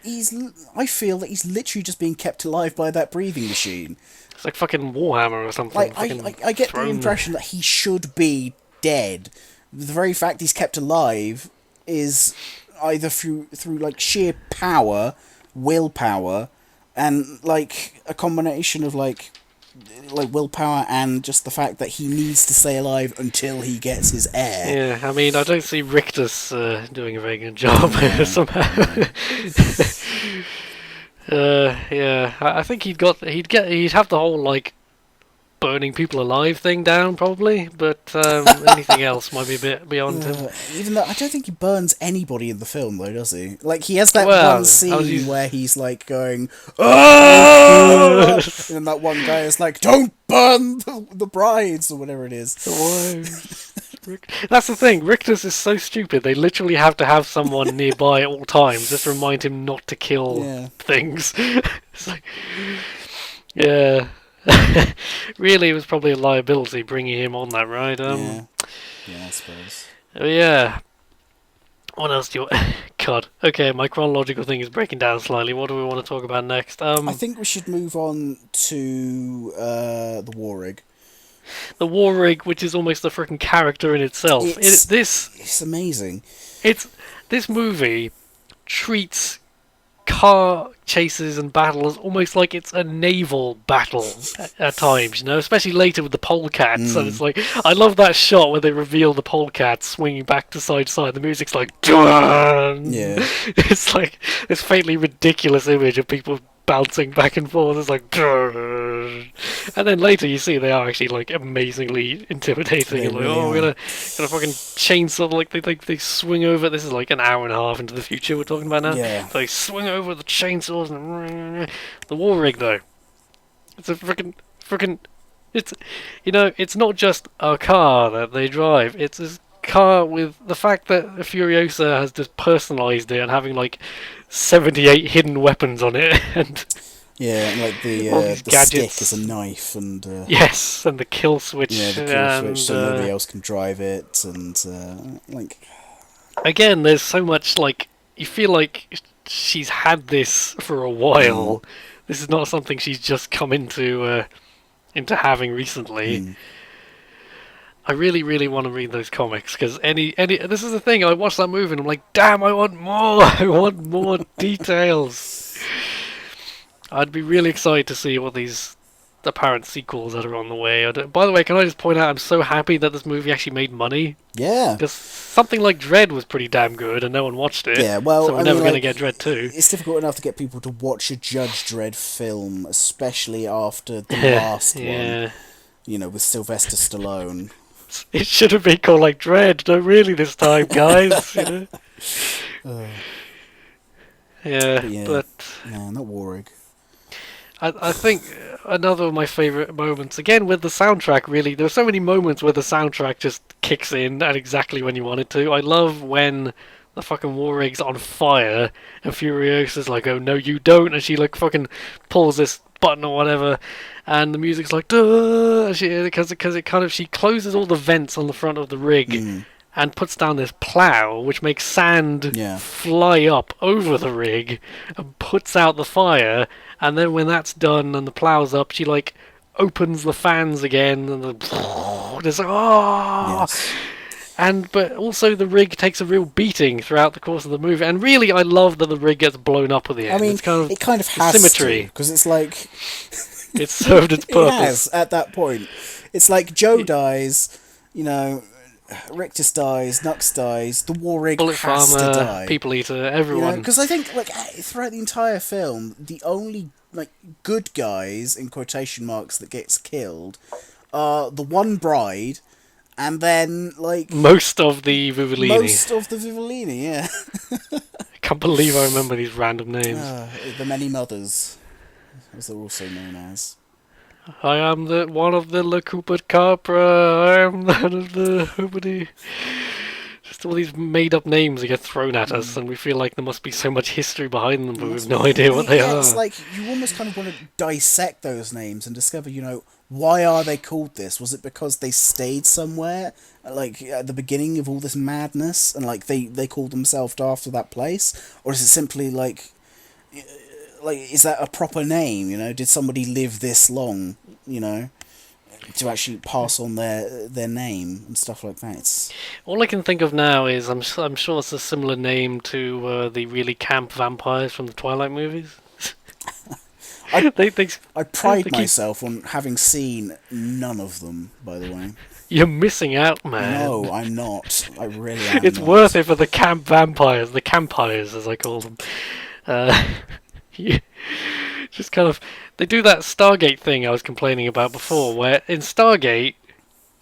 mean, I feel that he's literally just being kept alive by that breathing machine. It's like fucking Warhammer or something. Like I get the impression that he should be dead. The very fact he's kept alive is either through like sheer power, willpower, and like a combination of like willpower and just the fact that he needs to stay alive until he gets his heir. Yeah, I mean, I don't see Rictus doing a very good job somehow. Yeah, I think he'd have the whole like burning people alive thing down probably, but anything else might be a bit beyond him. Even though I don't think he burns anybody in the film though, does he? Like he has that one scene where he's like going, "Ah!" and that one guy is like, "Don't burn the brides," or whatever it is. That's the thing. Rictus is so stupid. They literally have to have someone nearby at all times just to remind him not to kill things. It's like, yeah. Really, it was probably a liability bringing him on that ride. Yeah, I suppose. Yeah. What else do you... God. Okay, my chronological thing is breaking down slightly. What do we want to talk about next? I think we should move on to the Warrig. The Warrig, which is almost a freaking character in itself. It's amazing. This movie treats car chases and battles almost like it's a naval battle at times, you know, especially later with the polecats. And it's like, I love that shot where they reveal the polecats swinging back to side. The music's like, Dun! Yeah. It's like this faintly ridiculous image of people bouncing back and forth. It's like, and then later you see they are actually like amazingly intimidating. They And like, really oh, we're are. gonna fucking chainsaw. Like they swing over. This is like an hour and a half into the future we're talking about now. Yeah. They swing over the chainsaws and the Warrig though. It's a freaking. It's, it's not just a car that they drive. It's this car with the fact that Furiosa has just personalised it and having like 78 hidden weapons on it, and Yeah, and like all the these stick gadgets. is a knife, and Yes, and the kill switch. yeah, the kill switch, so nobody else can drive it, and like Again, there's so much like you feel like she's had this for a while. This is not something she's just come into having recently. I really, really want to read those comics because any this is the thing. I watched that movie and I'm like, damn, I want more. I want more details. I'd be really excited to see what these apparent sequels that are on the way. By the way, can I just point out I'm so happy that this movie actually made money. yeah. Because something like Dredd was pretty damn good and no one watched it. Yeah, well, so we're never going to get Dredd 2. It's difficult enough to get people to watch a Judge Dredd film, especially after the last one. You know, with Sylvester Stallone. It should have been called like Dredd. No, really, this time, guys. You know? But no, not Warrig. I think another of my favourite moments, again with the soundtrack, really, there are so many moments where the soundtrack just kicks in at exactly when you want it to. I love when the fucking Warrig's on fire and Furiosa's like, oh no you don't, and she like fucking pulls this button or whatever, and the music's like, duh, because it kind of, she closes all the vents on the front of the rig and puts down this plow which makes sand fly up over the rig and puts out the fire, and then when that's done and the plow's up, she like opens the fans again and it's like, oh Yes. And but also the rig takes a real beating throughout the course of the movie, and really I love that the rig gets blown up at the end. I mean, it's kind of, it kind of has symmetry because it's like it served its purpose. It has at that point. It's like Joe dies, you know, Rictus dies, Knoxs dies, the Warrig Bullet has Farmer, to die. People Eater, everyone. Because I think like throughout the entire film, the only like good guys in quotation marks that gets killed are the one bride. And then, like... Most of the Vivellini. Yeah. I can't believe I remember these random names. The Many Mothers, as they're also known as. I am the one of the La Cooper Capra. I am one of the... Nobody... Just all these made-up names that get thrown at us, and we feel like there must be so much history behind them, but we have no idea what they are. It's like, you almost kind of want to dissect those names and discover, you know, why are they called this? Was it because they stayed somewhere, like, at the beginning of all this madness, and, like, they called themselves after that place? Or is it simply, like, is that a proper name, you know? Did somebody live this long, you know, to actually pass on their name and stuff like that? All I can think of now is, I'm sure it's a similar name to the really camp vampires from the Twilight movies. I pride myself on having seen none of them, by the way. You're missing out, man. No, I'm not. I really am. It's not. worth it for the camp vampires, the campires as I call them. Just kind of, they do that Stargate thing I was complaining about before, where in Stargate,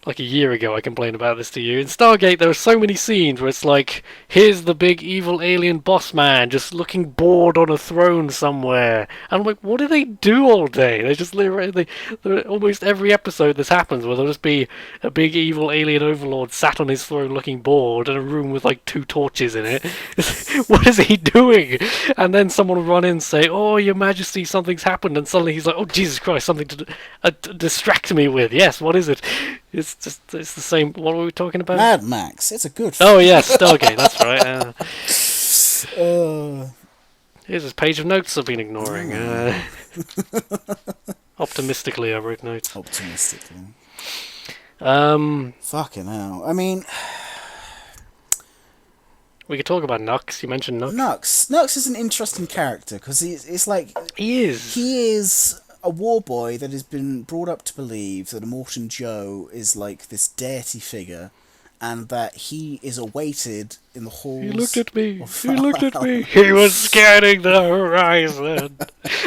like a year ago I complained about this to you, in Stargate there are so many scenes where it's like, here's the big evil alien boss man just looking bored on a throne somewhere, and I'm like, what do they do all day? They just literally, almost every episode this happens where there'll just be a big evil alien overlord sat on his throne looking bored in a room with like 2 torches in it. What is he doing? And then someone will run in and say, oh your majesty, something's happened, and suddenly he's like, oh Jesus Christ, something to distract me with. Yes, what is it? It's the same. What were we talking about? Mad Max. It's a good. Oh yes, Stargate. That's right. Here's this page of notes I've been ignoring. Optimistically, I wrote notes. Optimistically. Fucking hell. I mean, we could talk about Knoxs. You mentioned Knoxs. Knoxs is an interesting character because it's like he is a war boy that has been brought up to believe that a Morton Joe is like this deity figure, and that he is awaited in the halls. He looked at me. He looked at me. He was scanning the horizon.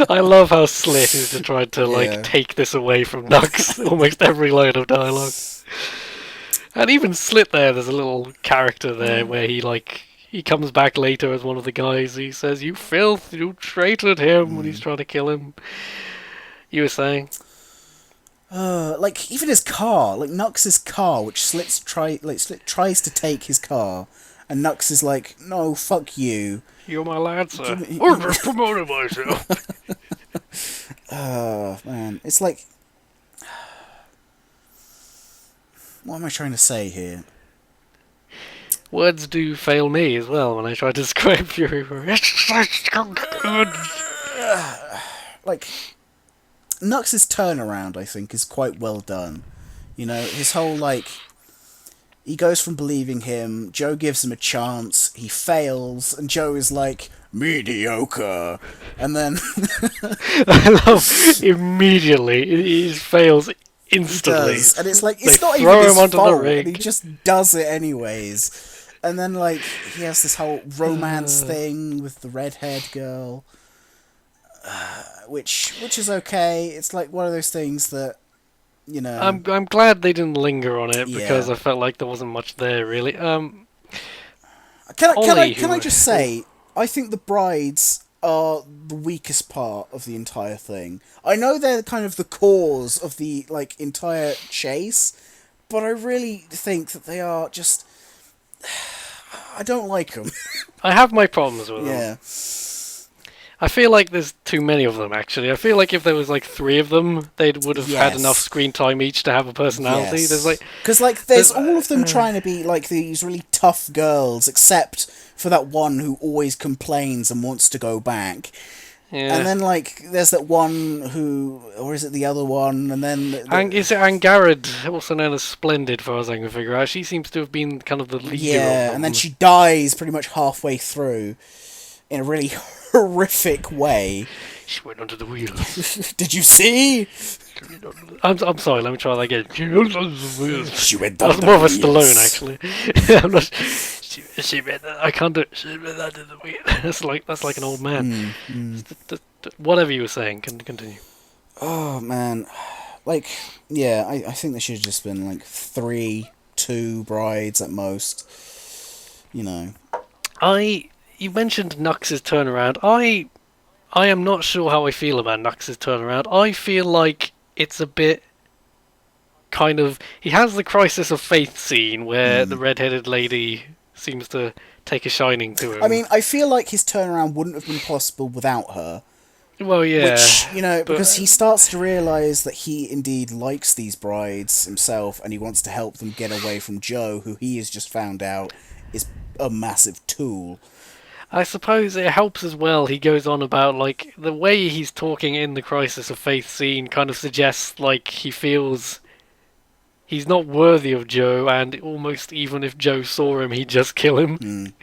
I love how Slit is just trying to take this away from Knoxs. Almost every line of dialogue. And even Slit there's a little character there where he comes back later as one of the guys. He says, "You filth, you traitor'd him," when he's trying to kill him. You were saying? Even his car, Knox's car, which Slit tries to take his car, and Knoxs is like, "No, fuck you. You're my lad, sir. Or just promoted myself." Oh, man. It's like... What am I trying to say here? Words do fail me as well when I try to describe Fury. Knox's turnaround, I think, is quite well done. You know, his whole, he goes from believing him, Joe gives him a chance, he fails, and Joe is like, mediocre. And then... I love, immediately, he fails instantly. He does. And it's like, it's not even his fault, and he just does it anyways. And then, he has this whole romance thing with the redhead girl. Which is okay. It's one of those things that, you know... I'm glad they didn't linger on it, because I felt like there wasn't much there, really. Can I just say, I think the brides are the weakest part of the entire thing. I know they're kind of the cause of the, entire chase, but I really think that they are just... I don't like them. I have my problems with them. Yeah. I feel like there's too many of them, actually. I feel like if there was, 3 of them, they would have had enough screen time each to have a personality. Yes. There's, because, there's all of them trying to be, these really tough girls, except for that one who always complains and wants to go back. Yeah. And then, there's that one who... Or is it the other one? And then... Is it Angarad, also known as Splendid, far as I can figure out? She seems to have been kind of the leader of them. And then she dies pretty much halfway through in a really horrific way. She went under the wheels. Did you see? I'm sorry, let me try that again. She went under the wheels. That's more of a Stallone, actually. I'm not... She went... I can't do it. She went under the wheels. That's like an old man. Whatever you were saying, continue. Oh, man. I think there should have just been, 3, 2 brides at most. You know. You mentioned Knox's turnaround. I am not sure how I feel about Knox's turnaround. I feel like it's a bit kind of... He has the crisis of faith scene where the red-headed lady seems to take a shining to him. I mean, I feel like his turnaround wouldn't have been possible without her. Well, yeah. Which, because he starts to realise that he indeed likes these brides himself, and he wants to help them get away from Joe, who he has just found out is a massive tool. I suppose it helps as well. He goes on about, the way he's talking in the Crisis of Faith scene kind of suggests, he feels he's not worthy of Joe, and almost even if Joe saw him, he'd just kill him.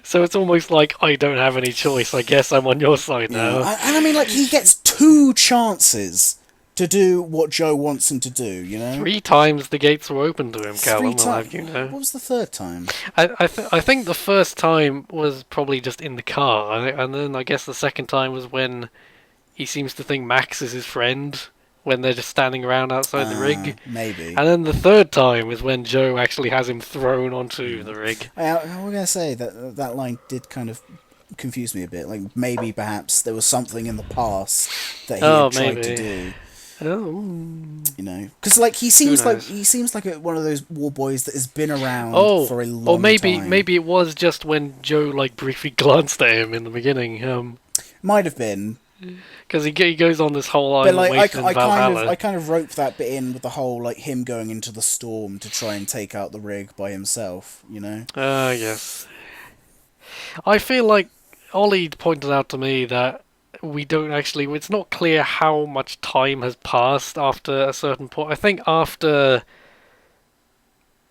So it's almost like, I don't have any choice. I guess I'm on your side now. And I mean, he gets 2 chances to do what Joe wants him to do, you know? 3 times the gates were open to him, Callum, I'll have you know. What was the 3rd time? I think the first time was probably just in the car, and then I guess the second time was when he seems to think Max is his friend, when they're just standing around outside the rig. Maybe. And then the 3rd time is when Joe actually has him thrown onto the rig. We're going to say that line did kind of confuse me a bit. Maybe perhaps there was something in the past that he had tried to do. Oh. You know, because he seems like one of those war boys that has been around for a long time. Or maybe it was just when Joe briefly glanced at him in the beginning. Might have been, because he goes on this whole line. But I kind of roped that bit in with the whole him going into the storm to try and take out the rig by himself. You know. Yes. I feel like Ollie pointed out to me that we don't actually... It's not clear how much time has passed after a certain point. I think after...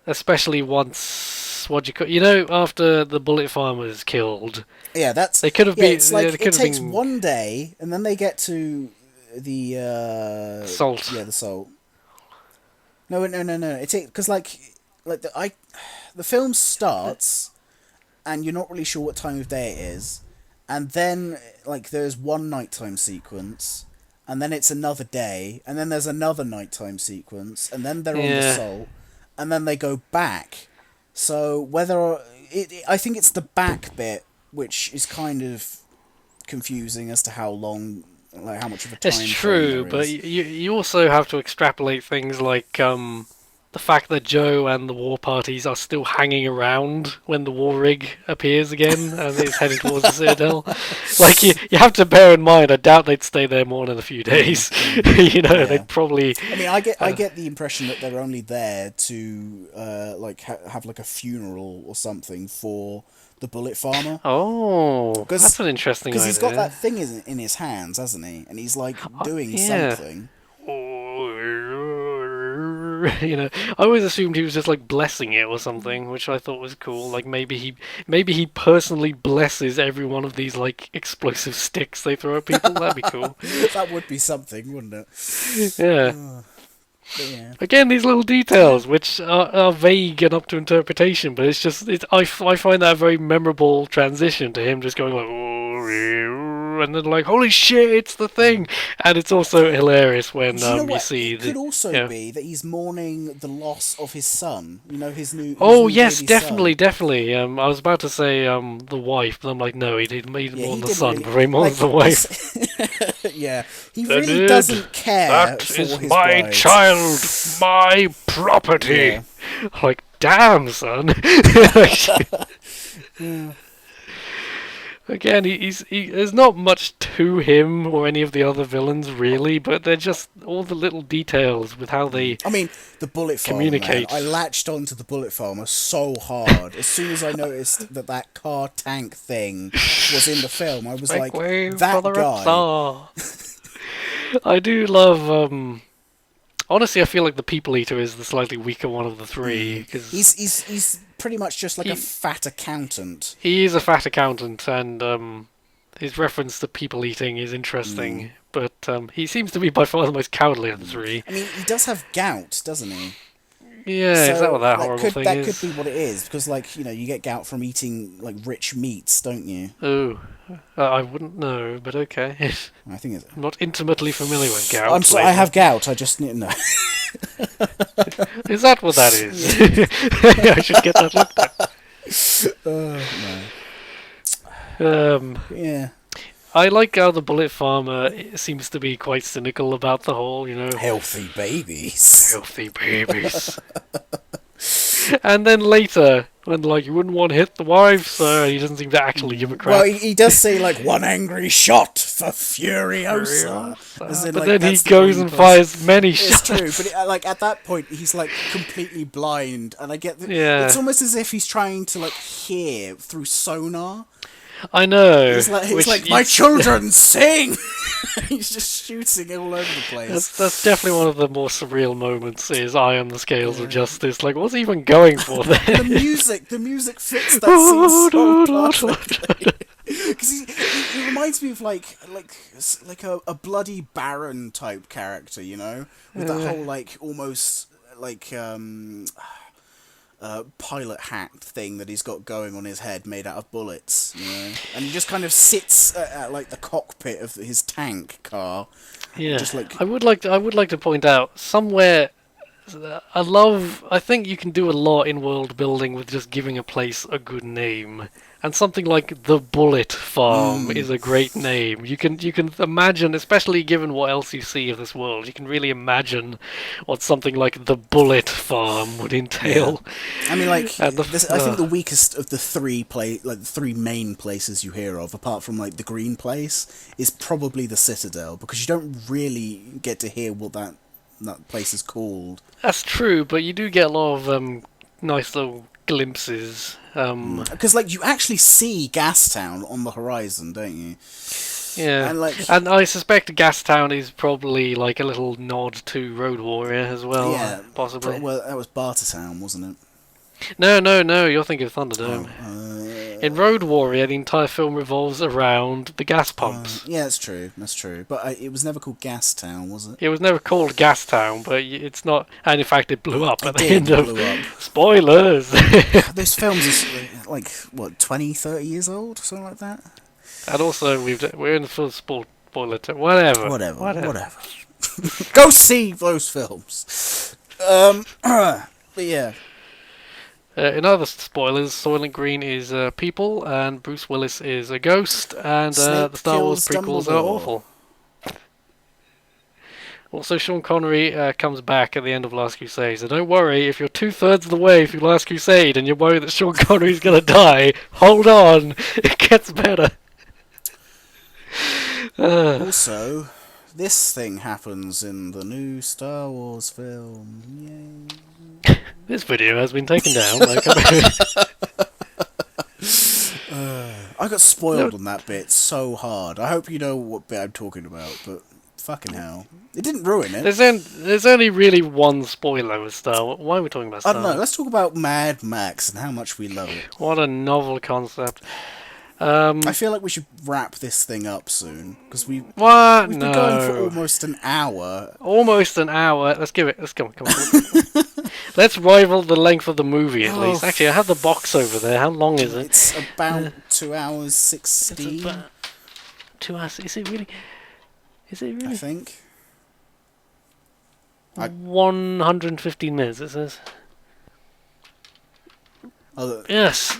Especially once... after the bullet farmer is killed. Yeah, that's... They could have been... It takes one day, and then they get to the... Salt. Yeah, the salt. No. It takes... Because, the film starts, and you're not really sure what time of day it is, and then like there's one nighttime sequence, and then it's another day, and then there's another nighttime sequence, and then they're on the salt, and then they go back. So I think it's the back bit which is kind of confusing as to how long, like how much of a time. It's true, but you also have to extrapolate things like the fact that Joe and the war parties are still hanging around when the Warrig appears again and is heading towards the Citadel. Like, you have to bear in mind, I doubt they'd stay there more than a few days. They'd probably... I mean, I get the impression that they're only there to have like a funeral or something for the bullet farmer. Oh, that's an interesting idea. Because he's got that thing in his hands, hasn't he? And he's like doing something. I always assumed he was just like blessing it or something, which I thought was cool. Like maybe he personally blesses every one of these like explosive sticks they throw at people. That'd be cool. That would be something, wouldn't it? Yeah. Yeah. Again, these little details, which are vague and up to interpretation, but I find that a very memorable transition to him just going like, and then like, holy shit, it's the thing, and it's also hilarious when you see it could also be that he's mourning the loss of his son. His new. Oh yes, definitely. I was about to say the wife, but I'm like, no, he didn't mourn the son, but he mourns the wife. Yeah, he really doesn't care. That for is his my brides. child, my property. Yeah. Like, damn, son. Yeah. Again, there's not much to him or any of the other villains really, but they're just all the little details with how they. I mean, the bullet farmer. Communicate. Man, I latched onto the bullet farmer so hard as soon as I noticed that car tank thing was in the film. I was like, that guy. I do love. Honestly, I feel like the People Eater is the slightly weaker one of the three. Cause he's pretty much just like a fat accountant. He is a fat accountant, and his reference to people eating is interesting. But he seems to be by far the most cowardly of the three. I mean, he does have gout, doesn't he? Yeah, so is that what that horrible thing is? That could be what it is, because you get gout from eating like rich meats, don't you? Oh, I wouldn't know, but okay. I think it's. I'm not intimately familiar with gout. I'm sorry, I have gout. I just need to know. Is that what that is? I should get that looked at. No. Yeah. I like how the bullet farmer seems to be quite cynical about the whole, Healthy babies. Healthy babies. And then later, when you wouldn't want to hit the wife, so he doesn't seem to actually give a crap. Well, he does say one angry shot for Furiosa. But then he goes and fires many shots. It's true, but at that point he's completely blind, and I get that. Yeah. It's almost as if he's trying to hear through sonar. I know. He's like my children sing. He's just shooting all over the place. That's definitely one of the more surreal moments. Is I am the scales of justice. Like, what's he even going for there? the music fits that scene so perfectly. Because he reminds me of like a bloody baron type character, with that whole almost pilot hat thing that he's got going on his head made out of bullets, and he just kind of sits at the cockpit of his tank car. Yeah, just I would like to point out somewhere. I think you can do a lot in world building with just giving a place a good name, and something like the Bullet Farm is a great name. You can imagine, especially given what else you see of this world, you can really imagine what something like the Bullet Farm would entail. Yeah. I mean, I think the weakest of the three main places you hear of, apart from the Green Place, is probably the Citadel, because you don't really get to hear what that place is called. That's true, but you do get a lot of nice little glimpses. Because you actually see Gastown on the horizon, don't you? Yeah, and I suspect Gastown is probably a little nod to Road Warrior as well. Yeah, possibly. Well, that was Bartertown, wasn't it? No, you're thinking of Thunderdome. In Road Warrior, the entire film revolves around the gas pumps. Yeah, that's true. That's true. But it was never called Gas Town, was it? It was never called Gas Town, but it's not. And in fact, it blew up at the end blew up. Spoilers. Those films are like what, 20, 30 years old, something like that. And also, we're in the full spoiler. Whatever. Go see those films. But yeah. In other spoilers, Soylent Green is people, and Bruce Willis is a ghost, and the Star Wars prequels are awful. Also, Sean Connery comes back at the end of Last Crusade, so don't worry, if you're 2/3 of the way through Last Crusade and you're worried that Sean Connery's gonna die, hold on, it gets better. Also, this thing happens in the new Star Wars film. Yay. This video has been taken down. I got spoiled on that bit so hard. I hope you know what bit I'm talking about, but fucking hell. It didn't ruin it. There's only really one spoiler with Star Wars. Why are we talking about Star Wars? I don't know. Let's talk about Mad Max and how much we love it. What a novel concept. I feel like we should wrap this thing up soon because we've been going for almost an hour. Almost an hour. Let's give it. Come on. Let's rival the length of the movie at least. Actually, I have the box over there. How long is it? It's about 2 hours 16. 2 hours. Is it really? I think. 115 minutes. It says. Yes.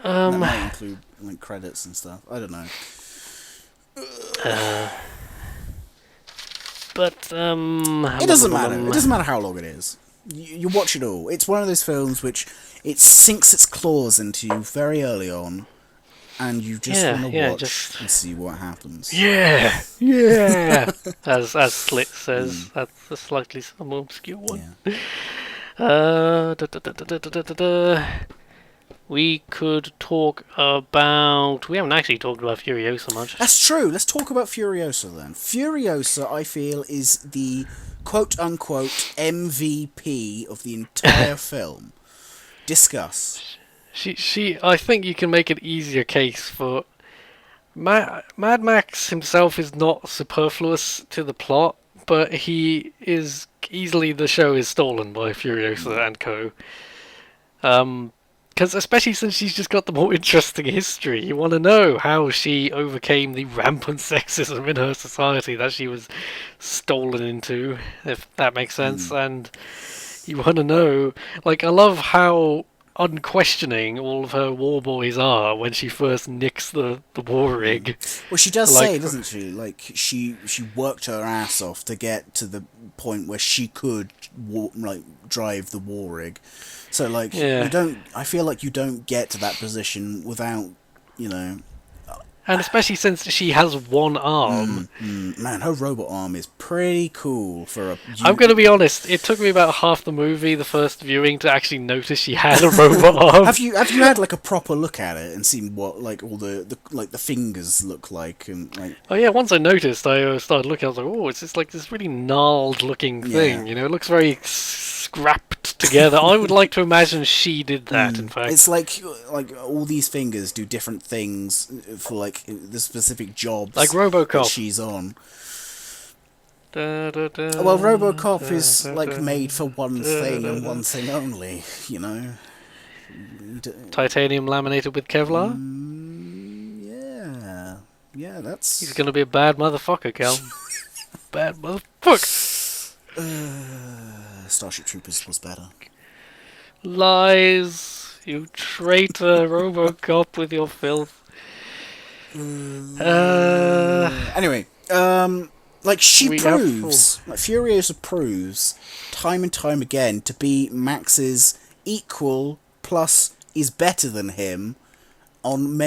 That might include like credits and stuff. I don't know. But it doesn't matter. It doesn't matter how long it is. You watch it all. It's one of those films which it sinks its claws into you very early on, and you just want to watch and see what happens. Yeah. as Slit says, that's a slightly more obscure one. Yeah. We could talk about... We haven't actually talked about Furiosa much. That's true. Let's talk about Furiosa then. Furiosa, I feel, is the quote-unquote MVP of the entire film. Discuss. I think you can make an easier case for... Mad Max himself is not superfluous to the plot, but he is... Easily the show is stolen by Furiosa and co. Because especially since she's just got the more interesting history, you want to know how she overcame the rampant sexism in her society that she was stolen into, if that makes sense. And you want to know, like, I love how unquestioning all of her war boys are when she first nicks the Warrig. Well, she does say, doesn't she? Like, she worked her ass off to get to the point where she could drive the Warrig. So, like, I feel like you don't get to that position without, And especially since she has one arm. Man, her robot arm is pretty cool for a... I'm going to be honest, it took me about half the movie, the first viewing, to actually notice she had a robot arm. Have you had, like, a proper look at it and seen what, like, all the fingers look like? And like... Oh, yeah, once I noticed, I started looking, I was like, oh, it's just like this really gnarled looking thing, It looks very scrapped together. I would like to imagine she did that, in fact. It's like all these fingers do different things for, like, the specific jobs like RoboCop she's on. Well, RoboCop is like made for one thing and one thing only, Titanium laminated with Kevlar? Yeah, that's... He's gonna be a bad motherfucker, Cal. Bad motherfucker! Starship Troopers was better. Lies! You traitor, RoboCop, with your filth. Anyway, like Furiosa proves time and time again to be Max's equal, plus is better than him on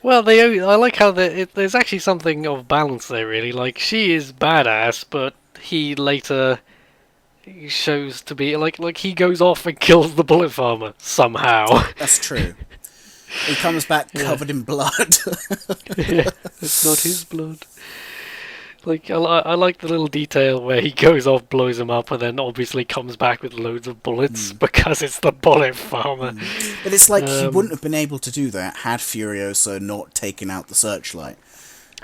Well, I like how there's actually something of balance there, really. Like, she is badass, but he later shows to be like he goes off and kills the bullet farmer somehow. That's true. He comes back covered in blood. Yeah, it's not his blood. Like, I like the little detail where he goes off, blows him up, and then obviously comes back with loads of bullets because it's the bullet farmer. But it's like he wouldn't have been able to do that had Furiosa not taken out the searchlight.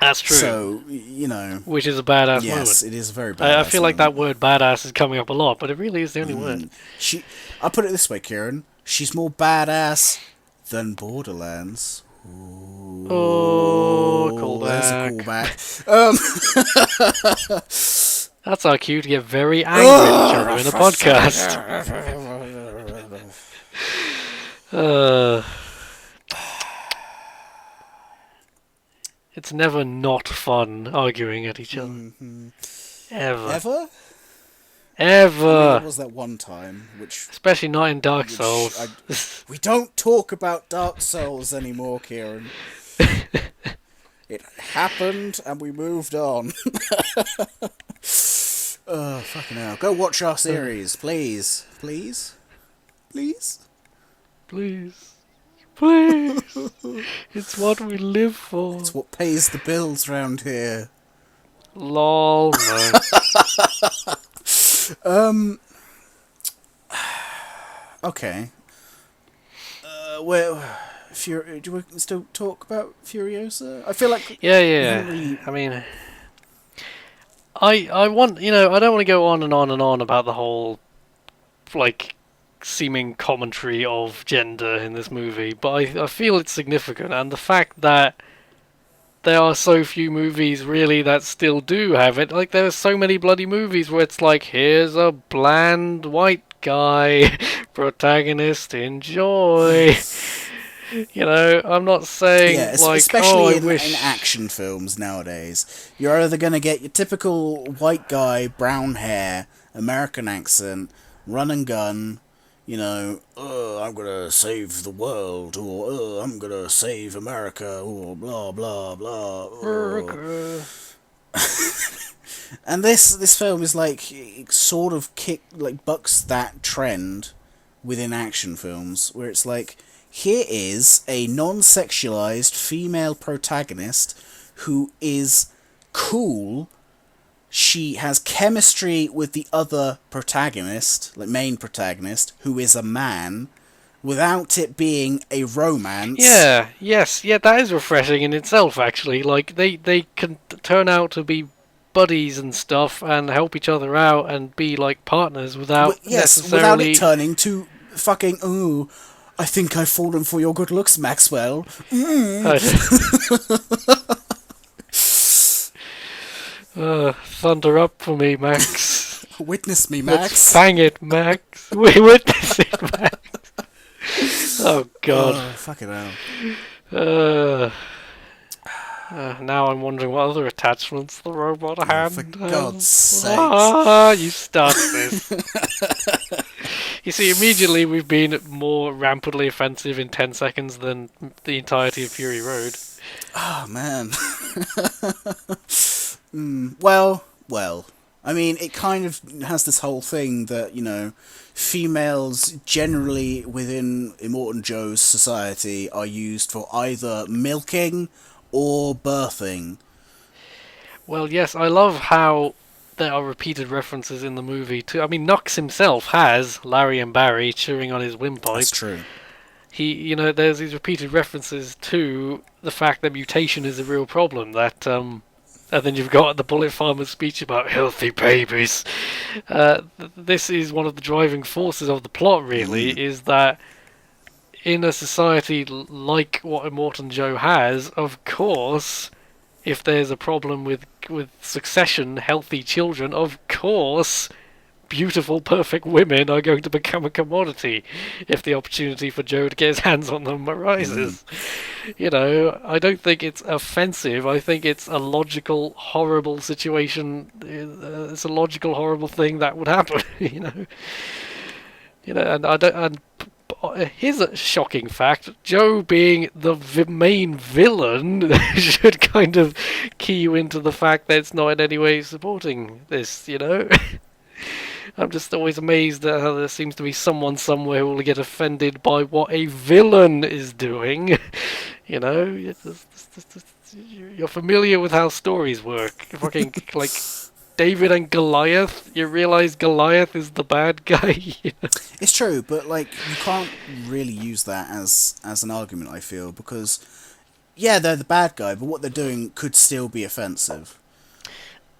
That's true. So, you know... Which is a badass moment. Yes, it is a very badass I feel like that word badass is coming up a lot, but it really is the only word. I'll put it this way, Kieran. She's more badass than Borderlands. Ooh. Oh, callback. There's a callback. That's our cue to get very angry during the podcast. It's never not fun arguing at each other. Mm-hmm. Ever? There was that one time, which... Especially not in Dark Souls. We don't talk about Dark Souls anymore, Kieran. It happened, and we moved on. Oh, fucking hell. Go watch our series, please. Please? Please? Please. Please. It's what we live for. It's what pays the bills round here. Lol, no. Okay. Do we still talk about Furiosa? I feel like... Yeah. I mean... I want... I don't want to go on and on and on about the whole, like, seeming commentary of gender in this movie, but I feel it's significant, and the fact that there are so few movies, really, that still do have it. Like, there are so many bloody movies where it's like, here's a bland white guy, protagonist, enjoy. I'm not saying, especially I wish... in action films nowadays. You're either going to get your typical white guy, brown hair, American accent, run and gun, I'm going to save the world, or I'm going to save America, or blah, blah, blah. America. And this film is it sort of bucks that trend within action films, where it's like, here is a non-sexualized female protagonist who is cool. She has chemistry with the other protagonist, main protagonist, who is a man, without it being a romance. Yeah, that is refreshing in itself, actually. Like, they can turn out to be buddies and stuff, and help each other out, and be, partners without necessarily... without it turning to fucking, ooh... I think I've fallen for your good looks, Maxwell. Thunder up for me, Max. Witness me, Max. Let's bang it, Max. We witness it, Max. Oh, God. Oh, fucking hell. Now I'm wondering what other attachments the robot had. For God's sake. You start this. You see, immediately we've been more rampantly offensive in 10 seconds than the entirety of Fury Road. Oh, man. Well. I mean, it kind of has this whole thing that, females generally within Morton Joe's society are used for either milking or birthing. Well, yes, I love how there are repeated references in the movie too. I mean, Knoxs himself has Larry and Barry chewing on his windpipe. That's true. He, there's these repeated references to the fact that mutation is a real problem. That, and then you've got the bullet farmer's speech about healthy babies. This is one of the driving forces of the plot, really, is that in a society like what Morton Joe has, of course, if there's a problem with succession, healthy children, of course, beautiful, perfect women are going to become a commodity if the opportunity for Joe to get his hands on them arises. I don't think it's offensive. I think it's a logical, horrible situation. It's a logical, horrible thing that would happen. And I don't. And here's a shocking fact: Joe being the main villain should kind of key you into the fact that it's not in any way supporting this, I'm just always amazed at how there seems to be someone somewhere who will get offended by what a villain is doing. It's You're familiar with how stories work. Fucking, like, David and Goliath, you realise Goliath is the bad guy? It's true, but, like, you can't really use that as an argument, I feel, because, yeah, they're the bad guy, but what they're doing could still be offensive.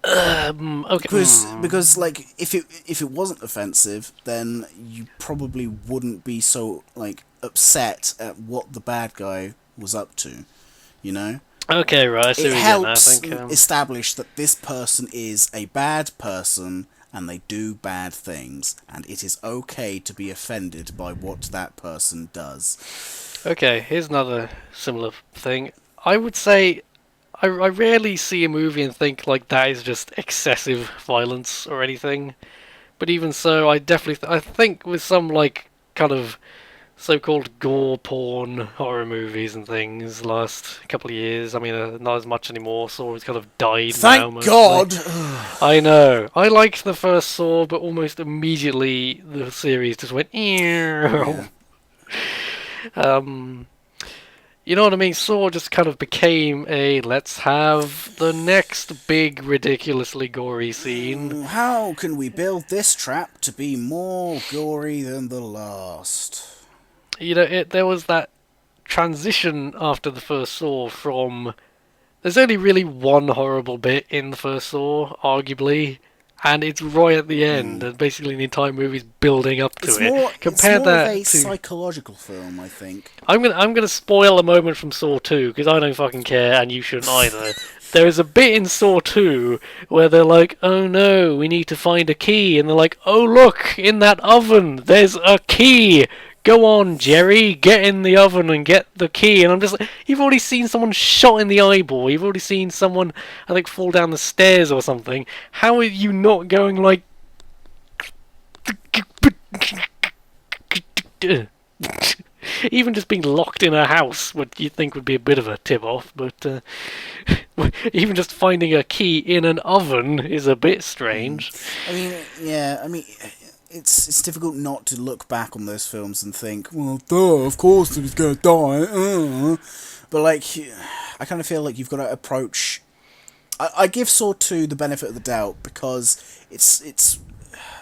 Okay. Because like if it wasn't offensive, then you probably wouldn't be so like upset at what the bad guy was up to, you know. Okay, right. I see It what you're helps getting at, I think, establish that this person is a bad person and they do bad things, and it is okay to be offended by what that person does. Okay, here's another similar thing. I would say I rarely see a movie and think like that is just excessive violence or anything. But even so, I definitely I think with some like kind of so-called gore porn horror movies and things the last couple of years. I mean, not as much anymore. Saw has kind of died now. Thank God. I know. I liked the first Saw, but almost immediately the series just went. Yeah. You know what I mean? Saw just kind of became a let's have the next big ridiculously gory scene. How can we build this trap to be more gory than the last? You know, there was that transition after the first Saw from there's only really one horrible bit in the first Saw, arguably, and it's right at the end, and basically the entire movie's building up to it. Compare that of a psychological film, I think. I'm gonna spoil a moment from Saw 2 because I don't fucking care, and you shouldn't either. There is a bit in Saw 2 where they're like, "Oh no, we need to find a key," and they're like, "Oh look, in that oven, there's a key. Go on, Jerry, get in the oven and get the key." And I'm just like, you've already seen someone shot in the eyeball. You've already seen someone, I think, fall down the stairs or something. How are you not going like... Even just being locked in a house, what you think would be a bit of a tip-off, but even just finding a key in an oven is a bit strange. I mean, yeah, I mean... It's difficult not to look back on those films and think, well, duh, of course he's gonna die. But, like, I kind of feel like you've got to approach... I give Saw 2 the benefit of the doubt because it's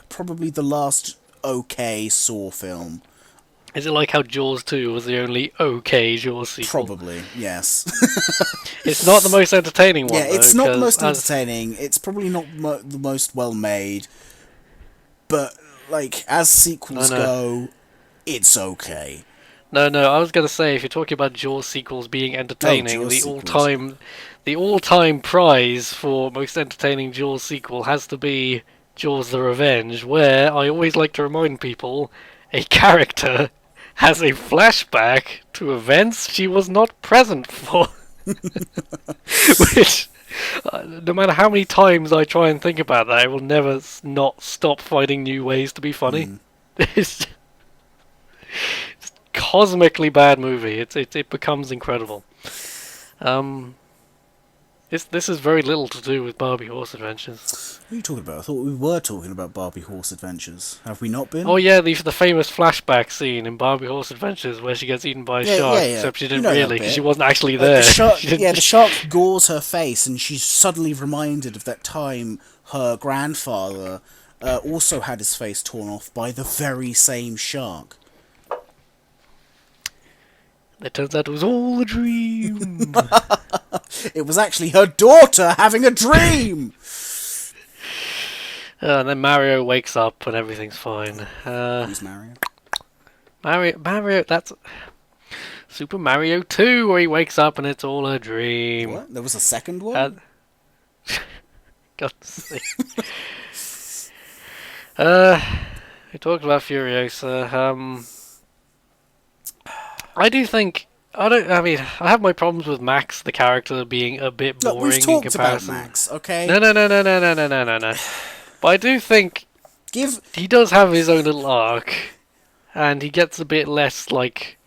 probably the last okay Saw film. Is it like how Jaws 2 was the only okay Jaws sequel? Probably, yes. It's not the most entertaining one, yeah, it's though, not the most entertaining. It's probably not the most well-made. But... like, as sequels go, it's okay. No, I was gonna say, if you're talking about Jaws sequels being entertaining, the all-time prize for most entertaining Jaws sequel has to be Jaws: The Revenge, where I always like to remind people a character has a flashback to events she was not present for. Which... no matter how many times I try and think about that, I will never not stop finding new ways to be funny. It's just cosmically bad movie. It becomes incredible. This has very little to do with Barbie Horse Adventures. What are you talking about? I thought we were talking about Barbie Horse Adventures. Have we not been? Oh yeah, the famous flashback scene in Barbie Horse Adventures where she gets eaten by a shark, except she didn't really, because she wasn't actually there. The shark gores her face, and she's suddenly reminded of that time her grandfather also had his face torn off by the very same shark. It turns out it was all a dream. It was actually her daughter having a dream! And then Mario wakes up and everything's fine. Who's Mario? Mario, that's Super Mario 2, where he wakes up and it's all a dream. What? There was a second one? God's sake. We talked about Furiosa. I do think... I mean, I have my problems with Max, the character, being a bit boring we've talked in comparison. about Max, okay? No. But I do think he does have his own little arc, and he gets a bit less, like,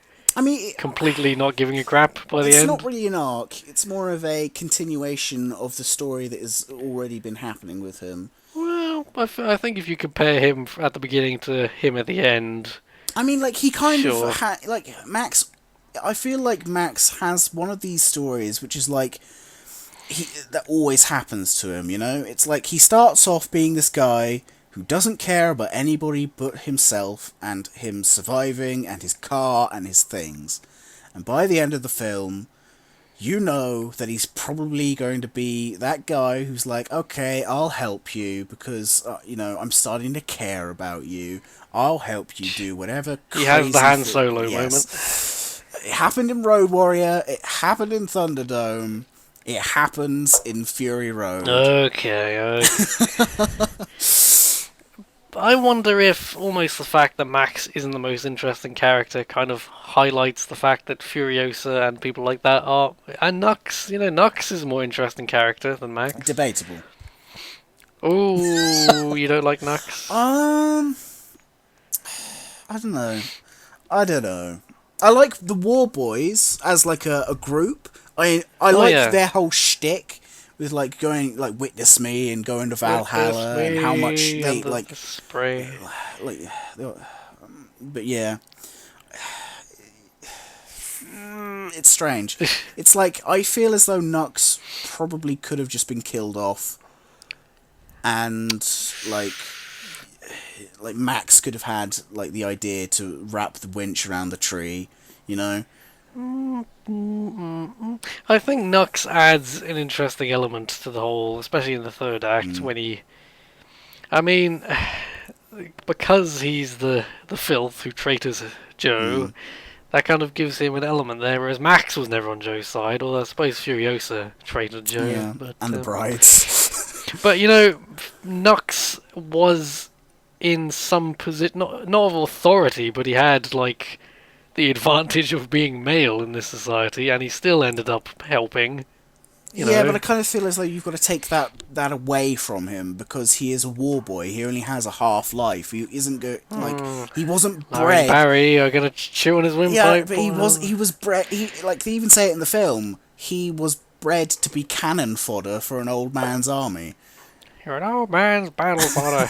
completely not giving a crap by the end. It's not really an arc. It's more of a continuation of the story that has already been happening with him. Well, I think if you compare him at the beginning to him at the end... I mean, like, he kind of had... Like, Max I feel like Max has one of these stories which is like that always happens to him, you know? It's like he starts off being this guy who doesn't care about anybody but himself and him surviving and his car and his things. And by the end of the film, you know that he's probably going to be that guy who's like, okay, I'll help you because, I'm starting to care about you. I'll help you do whatever crazy He has the Han Solo moment. It happened in Road Warrior, it happened in Thunderdome, it happens in Fury Road. Okay. I wonder if almost the fact that Max isn't the most interesting character kind of highlights the fact that Furiosa and people like that are... And Knoxs, Knoxs is a more interesting character than Max. Debatable. Oh, you don't like Knoxs? I don't know. I like the War Boys as like a group. I like their whole shtick with like going like witness me and going to Valhalla and how much they like the spray. But yeah, it's strange. It's like I feel as though Knoxs probably could have just been killed off, and like Max could have had like the idea to wrap the winch around the tree, you know. I think Knoxs adds an interesting element to the whole, especially in the third act when he... I mean, because he's the filth who traitors Joe, that kind of gives him an element there, whereas Max was never on Joe's side, although I suppose Furiosa traited Joe. Yeah, but, and the brides. But, Knoxs was in some position, not of authority, but he had, like... the advantage of being male in this society, and he still ended up helping. But I kind of feel as though you've got to take that away from him because he is a war boy. He only has a half life. He isn't he wasn't bred. Barry are gonna chew on his windpipe. Yeah, but he was bred. They even say it in the film. He was bred to be cannon fodder for an old man's army. You're an old man's battle fodder.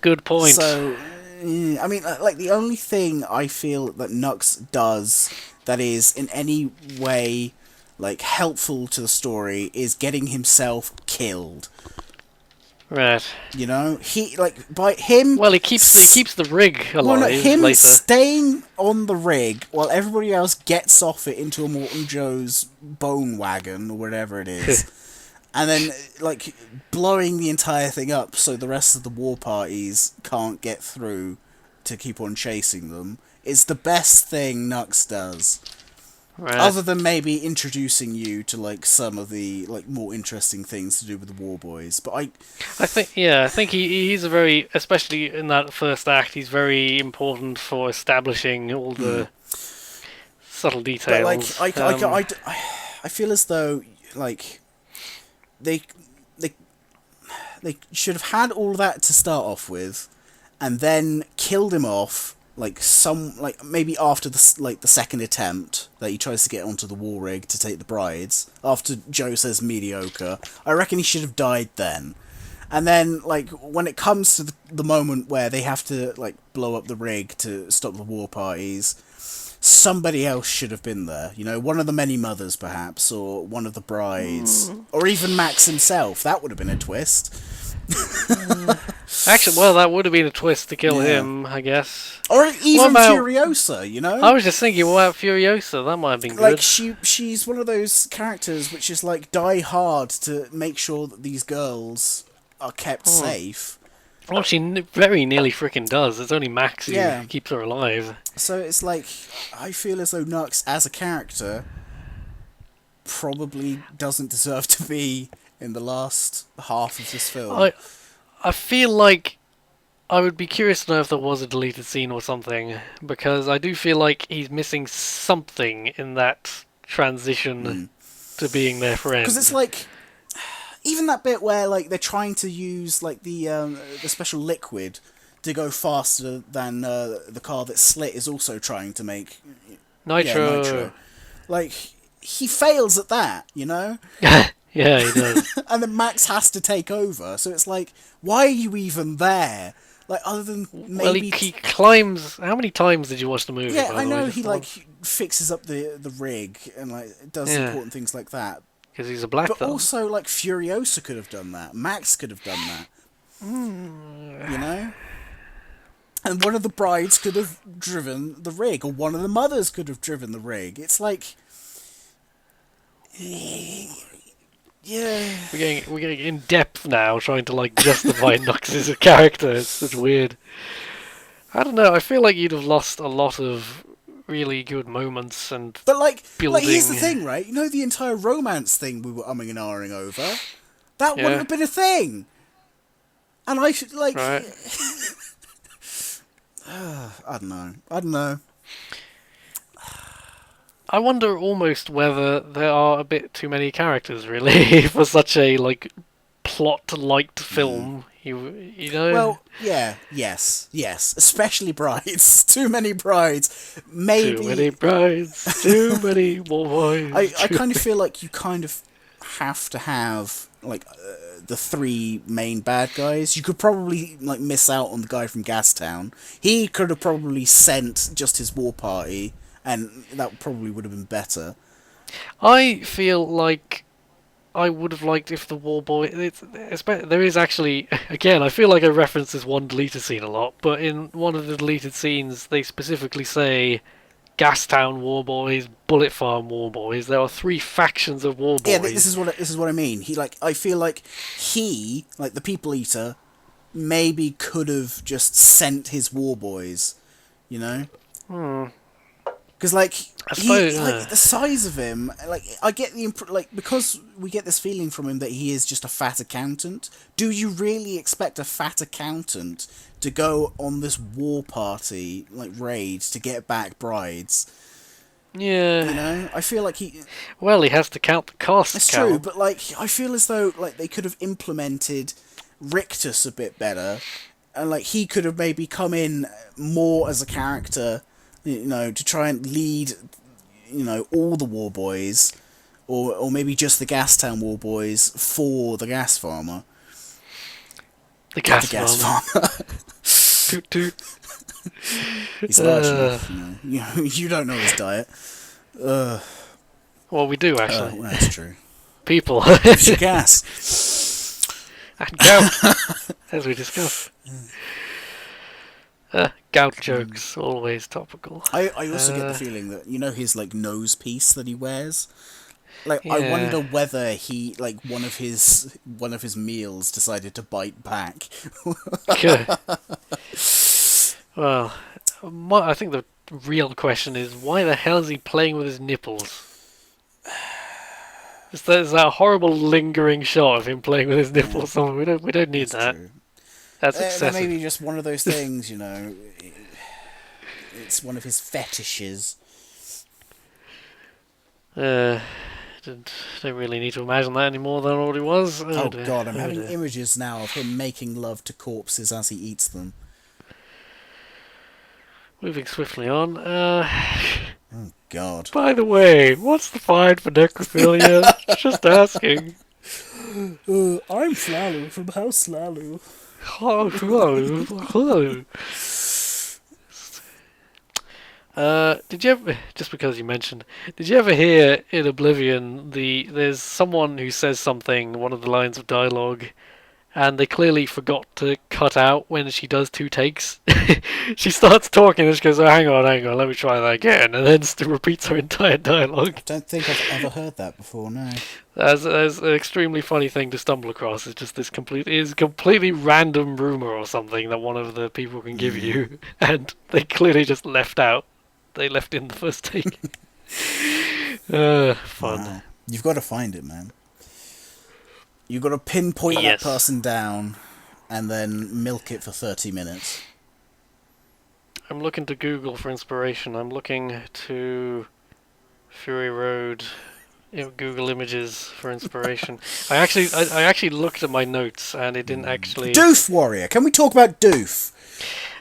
Good point. So. I mean, like, the only thing I feel that Knoxs does that is in any way, like, helpful to the story is getting himself killed. Right. He, like, by him... Well, he keeps the rig alive him later. Staying on the rig while everybody else gets off it into a Morton Joe's bone wagon, or whatever it is... And then, like, blowing the entire thing up so the rest of the war parties can't get through to keep on chasing them is the best thing Knoxs does. Right. Other than maybe introducing you to, like, some of the, like, more interesting things to do with the War Boys. But I think he's a very, especially in that first act, he's very important for establishing all the subtle details. But, like, I feel as though, like... They should have had all that to start off with, and then killed him off maybe after the second attempt that he tries to get onto the Warrig to take the brides. After Joe says mediocre, I reckon he should have died then. And then like when it comes to the moment where they have to like blow up the rig to stop the war parties. Somebody else should have been there, one of the many mothers perhaps, or one of the brides, or even Max himself. That would have been a twist. Actually, well, that would have been a twist to kill him, I guess. Or even Furiosa, I was just thinking, what about Furiosa? That might have been good. Like, she's one of those characters which is like die hard to make sure that these girls are kept safe. Well, she very nearly freaking does. It's only Max who keeps her alive. So it's like, I feel as though Knoxs, as a character, probably doesn't deserve to be in the last half of this film. I feel like I would be curious to know if there was a deleted scene or something, because I do feel like he's missing something in that transition to being their friend. Because it's like... Even that bit where like they're trying to use like the special liquid to go faster than the car that Slit is also trying to make nitro. Like he fails at that, Yeah, he does. And then Max has to take over. So it's like, why are you even there? Like other than maybe he climbs. How many times did you watch the movie? Yeah, I know he like fixes up the rig and like does important things like that. Because he's a black But belt. also, like, Furiosa could have done that. Max could have done that. You know? And one of the brides could have driven the rig, or one of the mothers could have driven the rig. It's like... Yeah. We're getting in depth now, trying to like justify Knoxs as a character. It's weird. I don't know. I feel like you'd have lost a lot of really good moments and But like building. here's the thing, right? You know the entire romance thing we were umming and ahhing over? That wouldn't have been a thing. And I should like Right. I don't know. I wonder almost whether there are a bit too many characters, really, for such a like plot-light film. You know. Well, yeah, yes, especially brides. Too many brides. Maybe Too many brides. Too many boys. I kind of feel like you kind of have to have like the three main bad guys. You could probably like miss out on the guy from Gastown. He could have probably sent just his war party, and that probably would have been better. I feel like I would have liked if the war boy. There is actually, again, I feel like I reference this one deleted scene a lot, but in one of the deleted scenes, they specifically say Gastown war boys, Bullet Farm war boys. There are three factions of war boys. Yeah, this is what I mean. I feel like he, like the People Eater, maybe could have just sent his war boys. You know. Because like the size of him, like I get the because we get this feeling from him that he is just a fat accountant. Do you really expect a fat accountant to go on this war party like raid to get back brides? Yeah. You know, I feel like he. Well, he has to count the costs. It's true, but like I feel as though like they could have implemented Rictus a bit better, and like he could have maybe come in more as a character. You know, to try and lead, you know, all the war boys, or maybe just the Gastown war boys for the gas farmer. The gas farmer. Toot toot. He's large enough, you know. You don't know his diet. Well, we do actually. Well, that's true. People. It's your gas. And gout, as we discussed. Gout jokes, always topical. I also get the feeling that, you know, his like nose piece that he wears. Like, yeah. I wonder whether he like one of his meals decided to bite back. Well, I think the real question is why the hell is he playing with his nipples? Is that horrible lingering shot of him playing with his nipples? Yeah. We don't need that. True. That's excessive. Maybe just one of those things, you know. It's one of his fetishes. Don't really need to imagine that any more than already was. Oh God, I'm having images now of him making love to corpses as he eats them. Moving swiftly on. Oh God. By the way, what's the fine for necrophilia? Just asking. I'm Flalu from House Flalu. Did you ever, just because you mentioned, did you ever hear in Oblivion there's someone who says something, one of the lines of dialogue, and they clearly forgot to cut out when she does two takes? She starts talking and she goes, oh, hang on, let me try that again, and then still repeats her entire dialogue. I don't think I've ever heard that before, no. That's an extremely funny thing to stumble across. It's just this completely random rumour or something that one of the people can give you, and they clearly just left out. They left in the first take. Fun. Wow. You've got to find it, man. You've got to pinpoint that person down and then milk it for 30 minutes. I'm looking to Google for inspiration. I'm looking to Fury Road Google Images for inspiration. I actually looked at my notes and it didn't actually... Doof Warrior! Can we talk about Doof?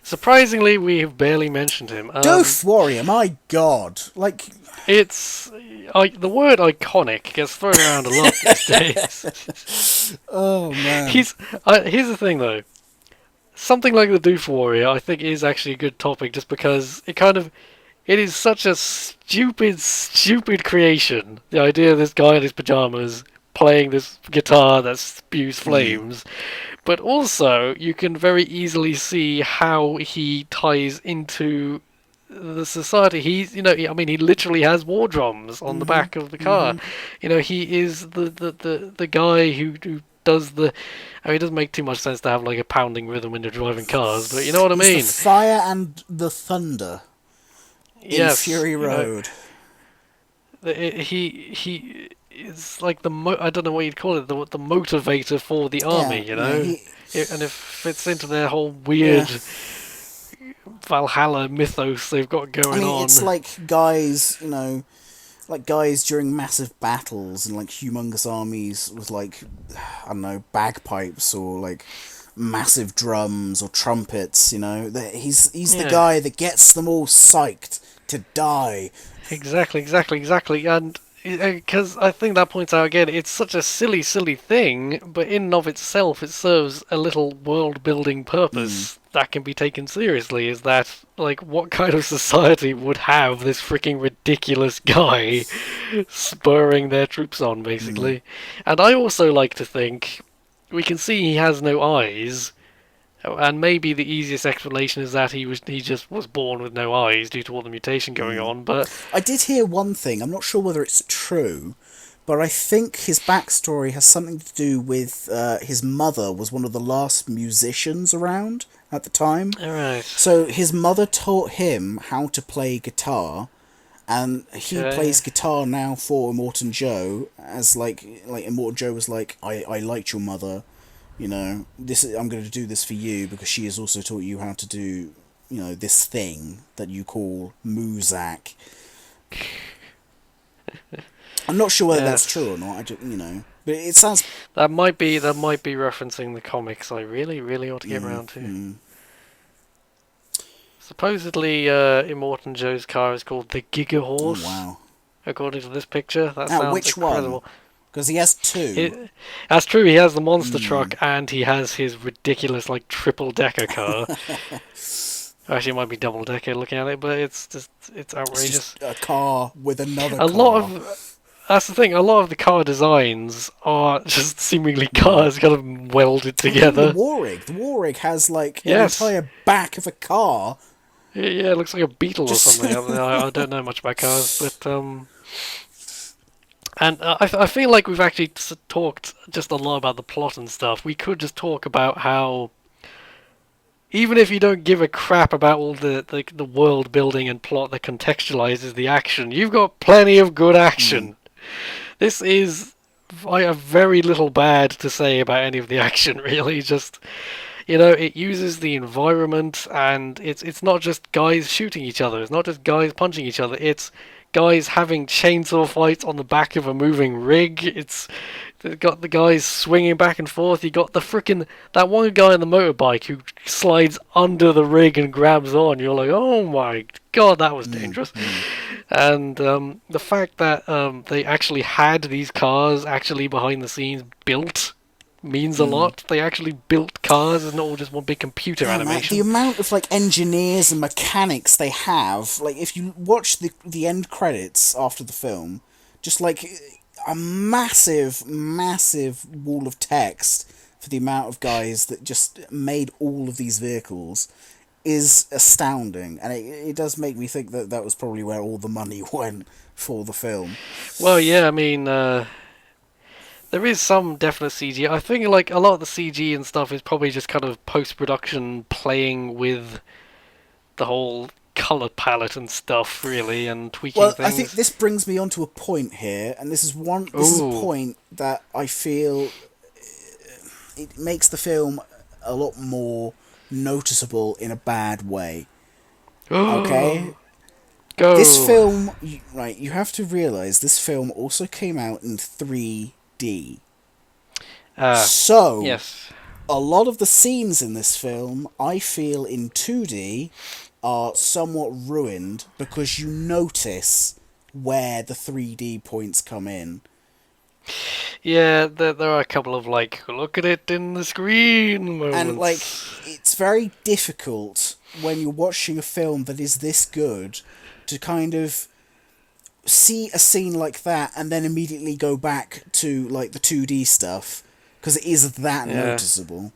Surprisingly, we have barely mentioned him. Doof Warrior, my God! Like... It's... the word iconic gets thrown around a lot these days. Oh, man. Here's the thing, though. Something like the Doof Warrior, I think, is actually a good topic, just because it kind of... It is such a stupid creation. The idea of this guy in his pajamas playing this guitar that spews flames. But also, you can very easily see how he ties into the society. He's, I mean, he literally has war drums on the back of the car. He is the guy who does the. I mean, it doesn't make too much sense to have like a pounding rhythm when you're driving cars, but you know what I mean. The fire and the thunder in Fury Road. He is like I don't know what you'd call it, the motivator for the army, and it fits into their whole weird Valhalla mythos they've got going on. It's like guys, like guys during massive battles and like humongous armies with like, I don't know, bagpipes or like massive drums or trumpets, He's the guy that gets them all psyched to die. Exactly, and because I think that points out again, it's such a silly thing, but in and of itself, it serves a little world-building purpose that can be taken seriously. Is that, like, what kind of society would have this freaking ridiculous guy spurring their troops on, basically? And I also like to think, we can see he has no eyes, and maybe the easiest explanation is that he just was born with no eyes due to all the mutation going on. But I did hear one thing. I'm not sure whether it's true, but I think his backstory has something to do with his mother was one of the last musicians around at the time. All right. So his mother taught him how to play guitar, and he plays guitar now for Morton Joe. As like Morton Joe was like, I liked your mother. I'm going to do this for you because she has also taught you how to do, this thing that you call Muzak. I'm not sure whether that's true or not. But it sounds that might be referencing the comics. I really ought to get around to. Supposedly, Morton Joe's car is called the Giga Horse. Oh, wow! According to this picture, that sounds which incredible. One? Because he has two. That's true, he has the monster truck and he has his ridiculous, like, triple-decker car. Actually, it might be double-decker looking at it, but it's outrageous. It's just a car with another car. That's the thing, a lot of the car designs are just seemingly cars kind of welded together. The Warrig has, like, an entire back of a car. Yeah, it looks like a Beetle or something. I don't know much about cars, but... And I feel like we've actually talked just a lot about the plot and stuff. We could just talk about how, even if you don't give a crap about all the world building and plot that contextualizes the action, you've got plenty of good action. This is... I have very little bad to say about any of the action, really. Just, it uses the environment, and it's not just guys shooting each other. It's not just guys punching each other. It's guys having chainsaw fights on the back of a moving rig. It's got the guys swinging back and forth. You got that one guy on the motorbike who slides under the rig and grabs on. You're like, oh my god, that was dangerous. And the fact that they actually had these cars actually behind the scenes built means a lot. They actually built cars and not all just one big computer animation. The amount of like engineers and mechanics they have, like if you watch the end credits after the film, just like a massive wall of text for the amount of guys that just made all of these vehicles is astounding, and it does make me think that was probably where all the money went for the film. Well, yeah, I mean, there is some definite CG. I think like a lot of the CG and stuff is probably just kind of post-production playing with the whole colour palette and stuff, really, and tweaking things. I think this brings me on to a point here, and this is a point that I feel it makes the film a lot more noticeable in a bad way. Okay? Go. This film, right, you have to realise this film also came out in 3D. So, yes. A lot of the scenes in this film, I feel in 2D, are somewhat ruined because you notice where the 3D points come in. Yeah, there are a couple of, like, look at it in the screen moments. And, like, it's very difficult when you're watching a film that is this good to kind of see a scene like that and then immediately go back to like the 2D stuff because it is that noticeable.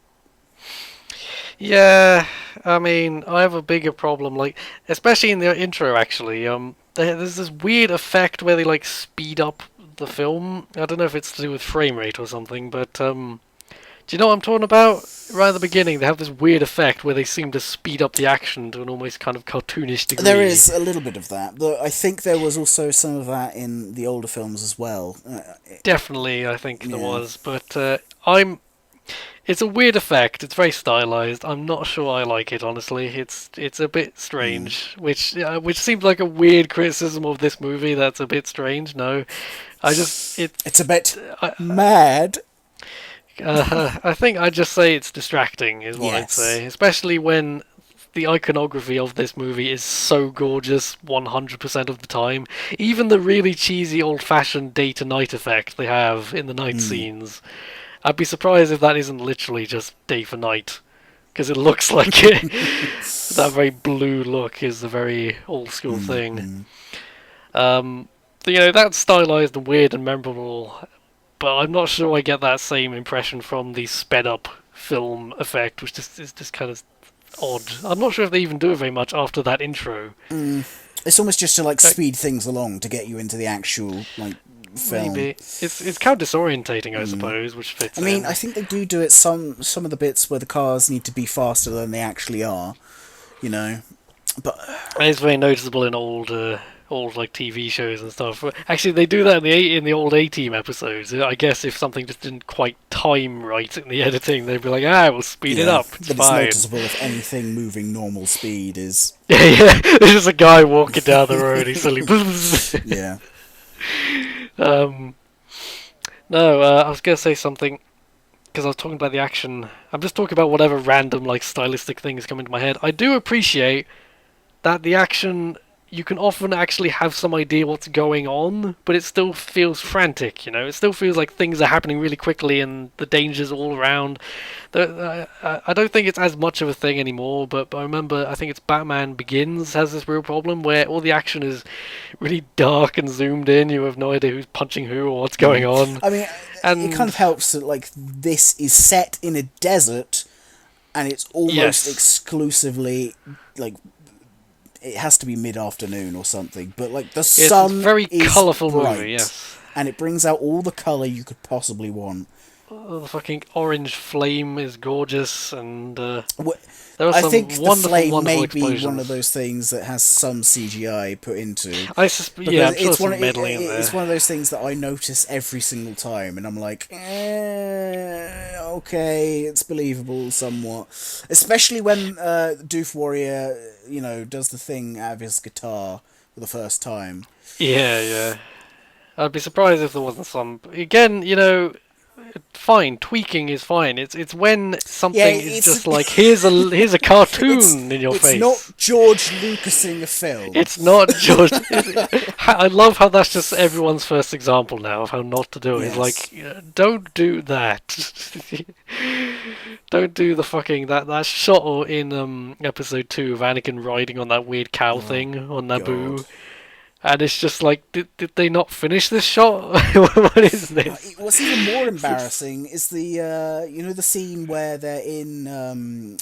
Yeah, I mean, I have a bigger problem, like, especially in the intro, actually. There's this weird effect where they, like, speed up the film. I don't know if it's to do with frame rate or something, but, do you know what I'm talking about? Right at the beginning, they have this weird effect where they seem to speed up the action to an almost kind of cartoonish degree. There is a little bit of that, but I think there was also some of that in the older films as well. Definitely, I think there was, but it's a weird effect. It's very stylized. I'm not sure I like it, honestly. It's a bit strange, which seems like a weird criticism of this movie. That's a bit strange. No, it's a bit mad. I think I'd just say it's distracting, is what I'd say, especially when the iconography of this movie is so gorgeous 100% of the time. Even the really cheesy, old-fashioned day-to-night effect they have in the night scenes. I'd be surprised if that isn't literally just day for night, because it looks like it. That very blue look is a very old-school thing. That's stylized and weird and memorable, but I'm not sure I get that same impression from the sped-up film effect, which is just kind of odd. I'm not sure if they even do it very much after that intro. It's almost just to like speed things along to get you into the actual like film. Maybe it's kind of disorientating, I suppose, which fits. I mean, I think they do it some of the bits where the cars need to be faster than they actually are, you know. But it's very noticeable in old like TV shows and stuff. Actually, they do that in the old A-Team episodes. I guess if something just didn't quite time right in the editing, they'd be like, we'll speed it up. It's fine. It's noticeable if anything moving normal speed is. Yeah. There's just a guy walking down the road. He's suddenly. Yeah. No, I was gonna say something because I was talking about the action. I'm just talking about whatever random like stylistic things come into my head. I do appreciate that the action, you can often actually have some idea what's going on, but it still feels frantic, you know? It still feels like things are happening really quickly and the dangers all around. I don't think it's as much of a thing anymore, but I remember, I think it's Batman Begins has this real problem where all the action is really dark and zoomed in. You have no idea who's punching who or what's going on. I mean, it kind of helps that, like, this is set in a desert and it's almost exclusively, like, it has to be mid-afternoon or something, but like the sun it's a very is colourful bright, movie, yes. And it brings out all the colour you could possibly want. The fucking orange flame is gorgeous, and there are I some think the wonderful, flame wonderful may explosions. be one of those things that has some CGI put into. I'm sure it's some meddling in there. It's one of those things that I notice every single time, and I'm like, okay, it's believable somewhat. Especially when Doof Warrior, does the thing out of his guitar for the first time. Yeah. I'd be surprised if there wasn't some. Again, fine, tweaking is fine. It's when something is just like here's a cartoon in your face. It's not George Lucasing a film. It's not George. I love how that's just everyone's first example now of how not to do it. Yes. It's like, don't do that. Don't do the fucking that shot in episode 2 of Anakin riding on that weird cow thing on Naboo. God. And it's just like, did they not finish this shot? What is this? What's even more embarrassing is the the scene where they're in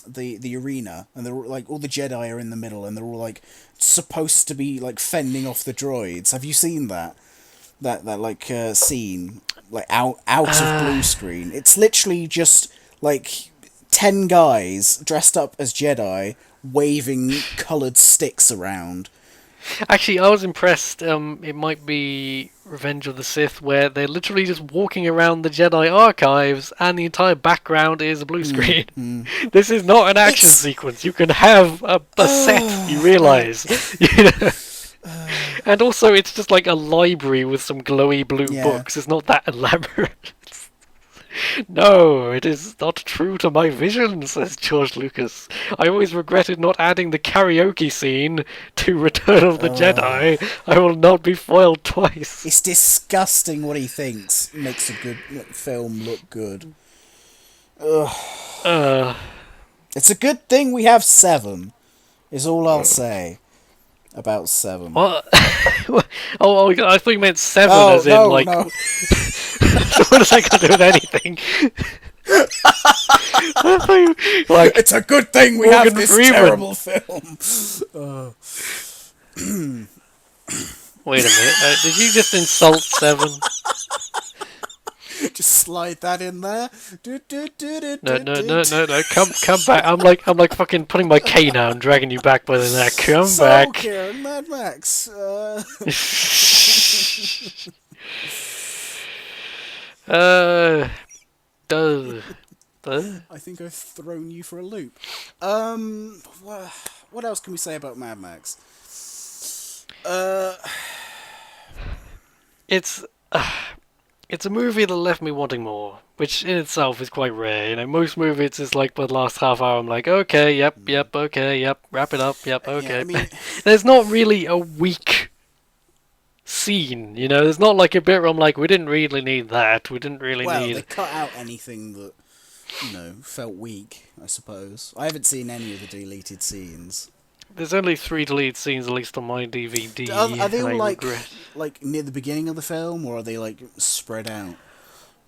the arena and they're like all the Jedi are in the middle and they're all like supposed to be like fending off the droids. Have you seen that like scene like out of blue screen? It's literally just like 10 guys dressed up as Jedi waving coloured sticks around. Actually, I was impressed. It might be Revenge of the Sith, where they're literally just walking around the Jedi archives, and the entire background is a blue screen. This is not an action sequence. You can have a set. You realise, and also it's just like a library with some glowy blue books. It's not that elaborate. No, it is not true to my vision, says George Lucas. I always regretted not adding the karaoke scene to Return of the Jedi. I will not be foiled twice. It's disgusting what he thinks makes a good film look good. It's a good thing we have 7. Is all I'll say about 7. What? Oh, I thought you meant 7 Oh, as in, no, like... no. So what does that got to do with anything? I thought you, like, It's a good thing we Morgan have this Freeman. terrible film. Wait a minute, did you just insult 7? Just slide that in there. No, come back. I'm like fucking putting my cane out and dragging you back by the neck. Come back. Kieran, Mad Max. I think I've thrown you for a loop. What else can we say about Mad Max? It's a movie that left me wanting more, which in itself is quite rare. You know, most movies is like by the last half hour I'm like, okay, yep, okay, yep, wrap it up, yep, okay. Yeah, I mean... There's not really a weak scene, you know. There's not like a bit where I'm like, we didn't really need that. We didn't really need. Well, they cut out anything that, you know, felt weak, I suppose. I haven't seen any of the deleted scenes. There's only 3 deleted scenes, at least on my DVD. Are they all like near the beginning of the film, or are they like spread out?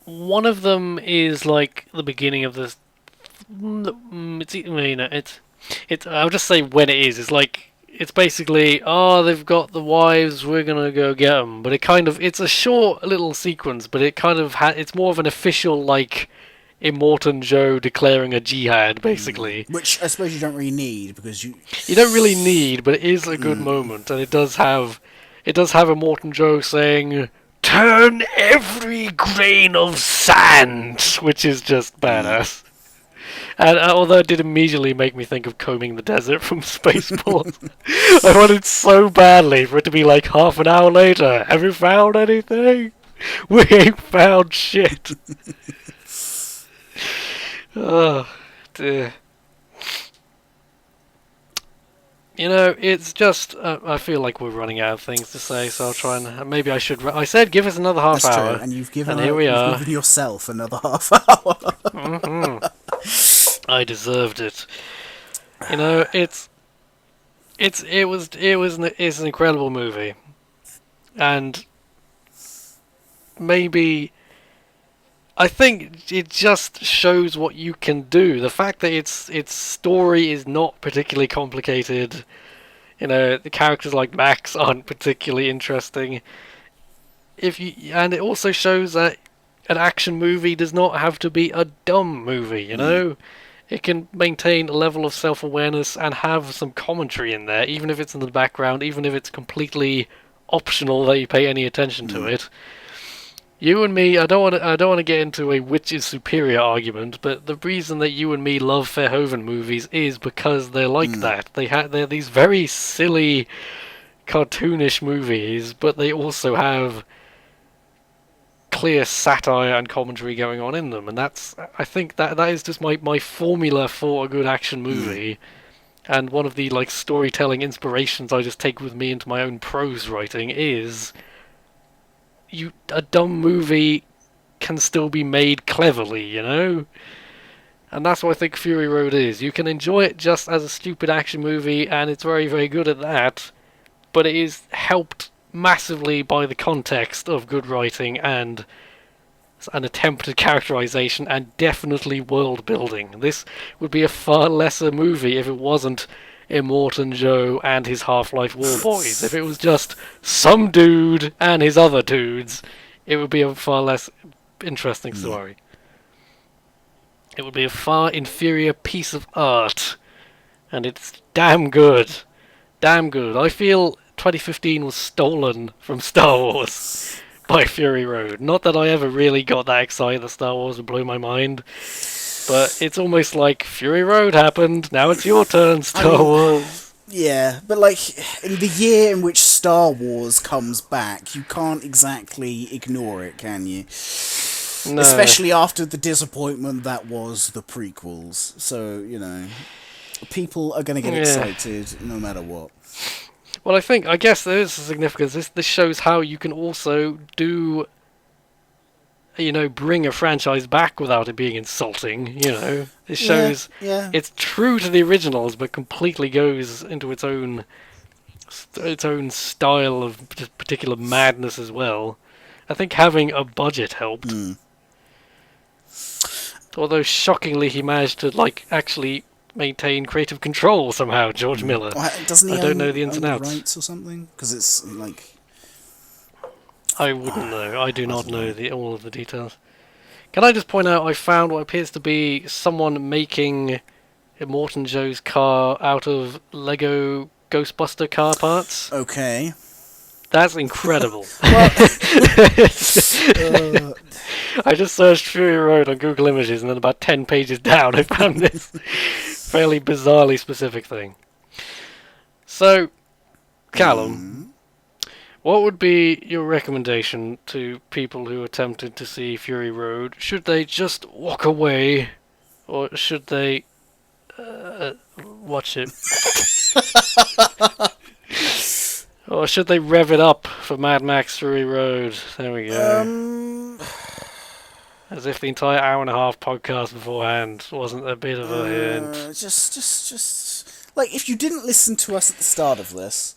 One of them is like the beginning of the. It's. I'll just say when it is. It's like it's basically they've got the wives. We're gonna go get them. But it's a short little sequence, but it kind of it's more of an official like. In Morton Joe declaring a jihad, basically. Which I suppose you don't really need, because you don't really need, but it is a good moment, and it does have a Morton Joe saying, "Turn every grain of sand," which is just badass. And although it did immediately make me think of Combing the Desert from Spaceport, I wanted so badly for it to be like half an hour later. Have you found anything? We ain't found shit. Oh, dear. You know, it's just... I feel like we're running out of things to say, so I'll try and... Maybe I should... I said give us another half hour. True, and you've given yourself another half hour. I deserved it. You know, it's an incredible movie. And... maybe... I think it just shows what you can do. The fact that its story is not particularly complicated, you know, the characters like Max aren't particularly interesting. And it also shows that an action movie does not have to be a dumb movie, you know? It can maintain a level of self-awareness and have some commentary in there, even if it's in the background, even if it's completely optional that you pay any attention to it. You and me, I don't want to get into a which is superior argument, but the reason that you and me love Verhoeven movies is because they're like that. They're these very silly, cartoonish movies, but they also have clear satire and commentary going on in them, and I think that is just my formula for a good action movie. And one of the like storytelling inspirations I just take with me into my own prose writing is a dumb movie can still be made cleverly, you know? And that's what I think Fury Road is. You can enjoy it just as a stupid action movie, and it's very, very good at that, but it is helped massively by the context of good writing and an attempted characterization and definitely world building. This would be a far lesser movie if it wasn't Morton Joe and his Half-Life War Boys. If it was just some dude and his other dudes, it would be a far less interesting story. It would be a far inferior piece of art, and it's damn good. Damn good. I feel 2015 was stolen from Star Wars by Fury Road. Not that I ever really got that excited that Star Wars would blow my mind, but it's almost like Fury Road happened, now it's your turn, Star Wars. Yeah, but like, in the year in which Star Wars comes back, you can't exactly ignore it, can you? No. Especially after the disappointment that was the prequels. So, you know, people are going to get excited no matter what. Well, I guess there is a significance. This shows how you can also do bring a franchise back without it being insulting. It shows it's true to the originals, but completely goes into its own style of particular madness as well. I think having a budget helped. Although shockingly, he managed to actually maintain creative control somehow. George Miller. Doesn't he I don't know the ins and outs. Rights or something? Because it's I wouldn't know. I do not know all of the details. Can I just point out I found what appears to be someone making Morton Joe's car out of Lego Ghostbuster car parts? Okay. That's incredible. I just searched Furia Road on Google Images, and then about 10 pages down I found this fairly bizarrely specific thing. So, Callum, what would be your recommendation to people who attempted to see Fury Road? Should they just walk away, or should they watch it? Or should they rev it up for Mad Max Fury Road? There we go. As if the entire hour and a half podcast beforehand wasn't a bit of a hint. Just if you didn't listen to us at the start of this,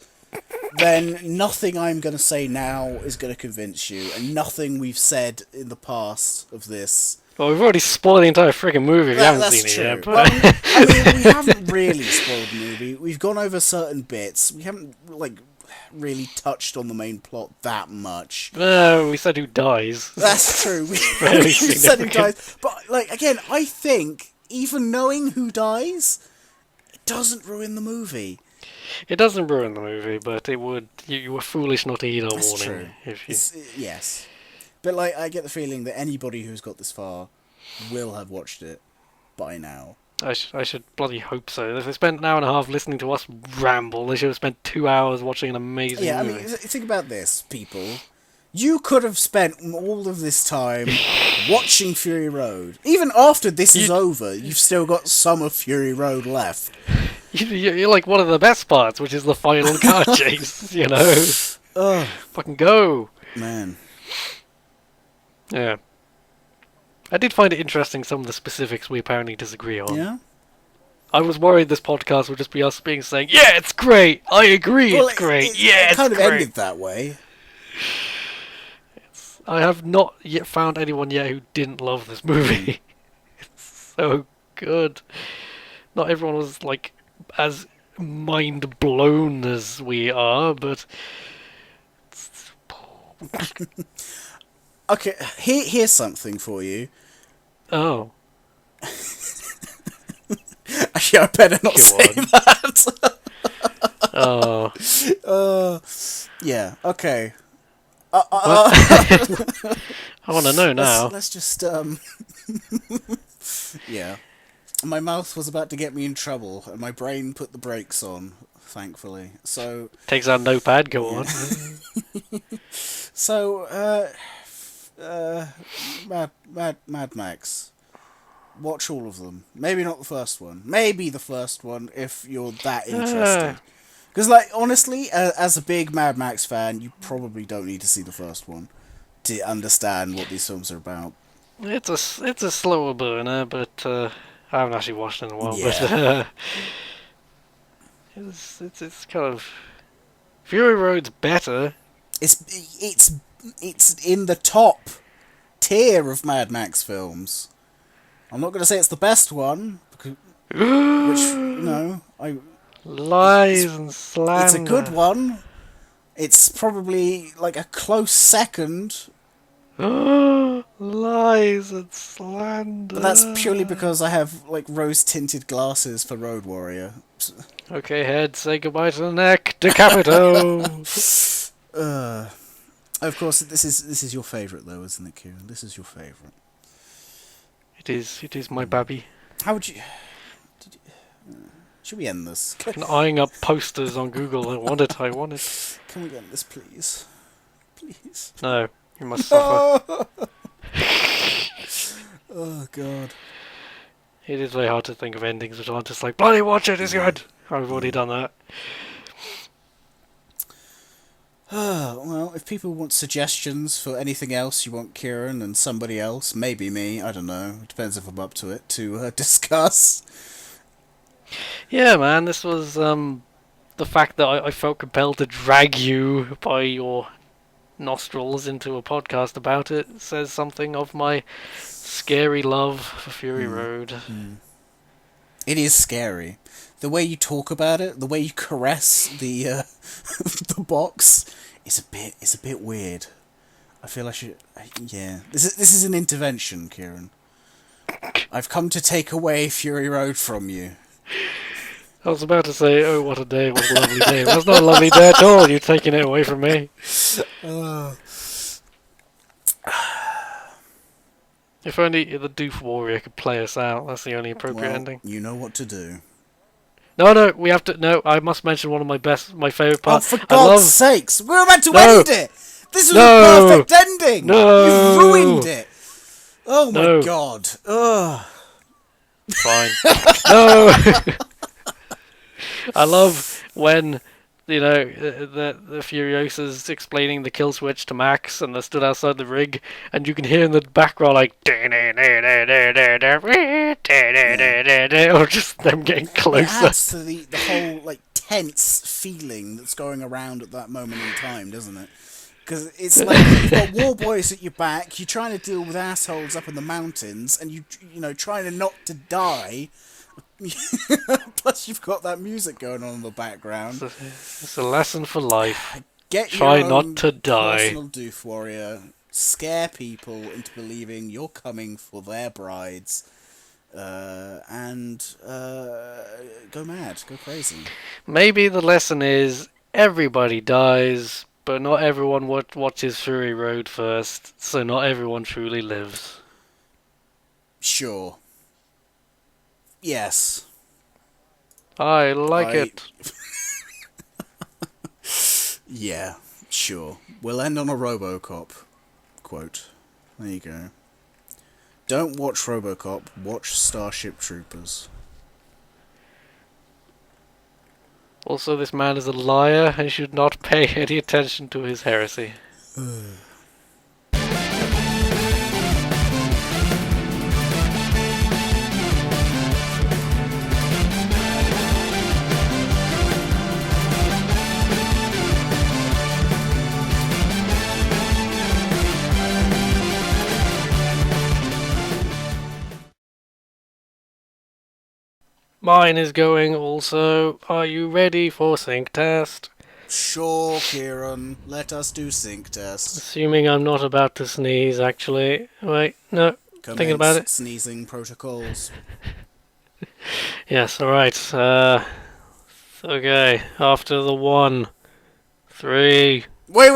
then nothing I'm going to say now is going to convince you, and nothing we've said in the past of this. Well, we've already spoiled the entire friggin' movie if you haven't seen it yet. But... I mean, we haven't really spoiled the movie. We've gone over certain bits. We haven't, really touched on the main plot that much. We said who dies. That's true. We said who dies. But, again, I think, even knowing who dies, it doesn't ruin the movie. It doesn't ruin the movie, but it would. You were foolish not to heed our That's warning. True. Yes. But, I get the feeling that anybody who's got this far will have watched it by now. I should bloody hope so. If they spent an hour and a half listening to us ramble, they should have spent 2 hours watching an amazing movie. Yeah, I mean, think about this, people. You could have spent all of this time watching Fury Road. Even after this is over, you've still got some of Fury Road left. You're like one of the best parts, which is the final car chase, Fucking go. Man. Yeah. I did find it interesting, some of the specifics we apparently disagree on. Yeah? I was worried this podcast would just be us saying, yeah, it's great, I agree, it's great, it's kind of great. ended that way. I have not yet found anyone yet who didn't love this movie. It's so good. Not everyone was, as mind blown as we are, but... Okay, here's something for you. Oh. Actually, I better not say that. Oh. Yeah, okay. I want to know now. Let's just, yeah. My mouth was about to get me in trouble, and my brain put the brakes on, thankfully. So... Takes out notepad, go on. So, Mad Max. Watch all of them. Maybe not the first one. Maybe the first one if you're that interested. Because, honestly, as a big Mad Max fan, you probably don't need to see the first one to understand what these films are about. It's a slower burner, but I haven't actually watched it in a while. Yeah. But it's kind of Fury Road's better. It's in the top tier of Mad Max films. I'm not going to say it's the best one, which, lies and slander. It's a good one. It's probably a close second. Lies and slander. But that's purely because I have rose-tinted glasses for Road Warrior. Okay, head, say goodbye to the neck. Decapito. Of course, this is your favourite though, isn't it, Kieran? This is your favourite. It is my babby. How would you... should we end this? I'm eyeing up posters on Google. I want it. Can we end this, please? Please. No, you must suffer. Oh, God. It is very hard to think of endings which aren't just bloody watch it, it's good. I've already done that. Well, if people want suggestions for anything else you want Kieran and somebody else, maybe me, I don't know, it depends if I'm up to it, to discuss. Yeah, man, this was the fact that I felt compelled to drag you by your nostrils into a podcast about it says something of my scary love for Fury Road. It is scary. The way you talk about it, the way you caress the the box, is a bit weird. I feel I should. Yeah, this is an intervention, Kieran. I've come to take away Fury Road from you. I was about to say, oh, what a day, what a lovely day. That's not a lovely day at all. You're taking it away from me. If only the Doof Warrior could play us out. That's the only appropriate ending. You know what to do. No, we have to. No, I must mention one of my favourite parts. Oh, for God's sakes! We're about to end it! This was a perfect ending! No! You've ruined it! Oh my God. Ugh. Fine. No! I love when, you know, the Furiosa's explaining the kill switch to Max, and they're stood outside the rig, and you can hear in the background like, or just them getting closer. It adds to the whole like tense feeling that's going around at that moment in time, doesn't it? Because it's like you've got war boys at your back, you're trying to deal with assholes up in the mountains, and you know trying to not to die. Plus, you've got that music going on in the background. It's a lesson for life. Try not to die. Personal Doof Warrior. Scare people into believing you're coming for their brides, and go mad, go crazy. Maybe the lesson is everybody dies, but not everyone watches Fury Road first, so not everyone truly lives. Sure. Yes. I like it. Yeah, sure. We'll end on a RoboCop quote. There you go. Don't watch RoboCop, watch Starship Troopers. Also, this man is a liar and should not pay any attention to his heresy. Mine is going also. Are you ready for sync test? Sure, Kieran. Let us do sync test. Assuming I'm not about to sneeze, actually. Wait, no. Thinking about it. Sneezing protocols. Yes, alright. Okay, after the 1, 3... Wait.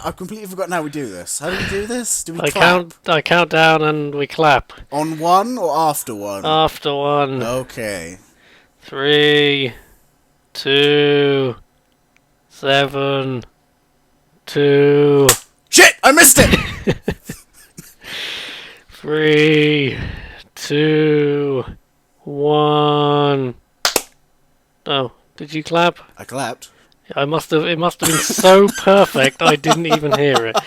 I've completely forgotten how we do this. How do we do this? Do we clap? I count down and we clap. On 1 or after 1? After 1. Okay. 3, 2, 7, 2... Shit! I missed it! 3, 2, 1... Oh, did you clap? I clapped. It must have been so perfect I didn't even hear it.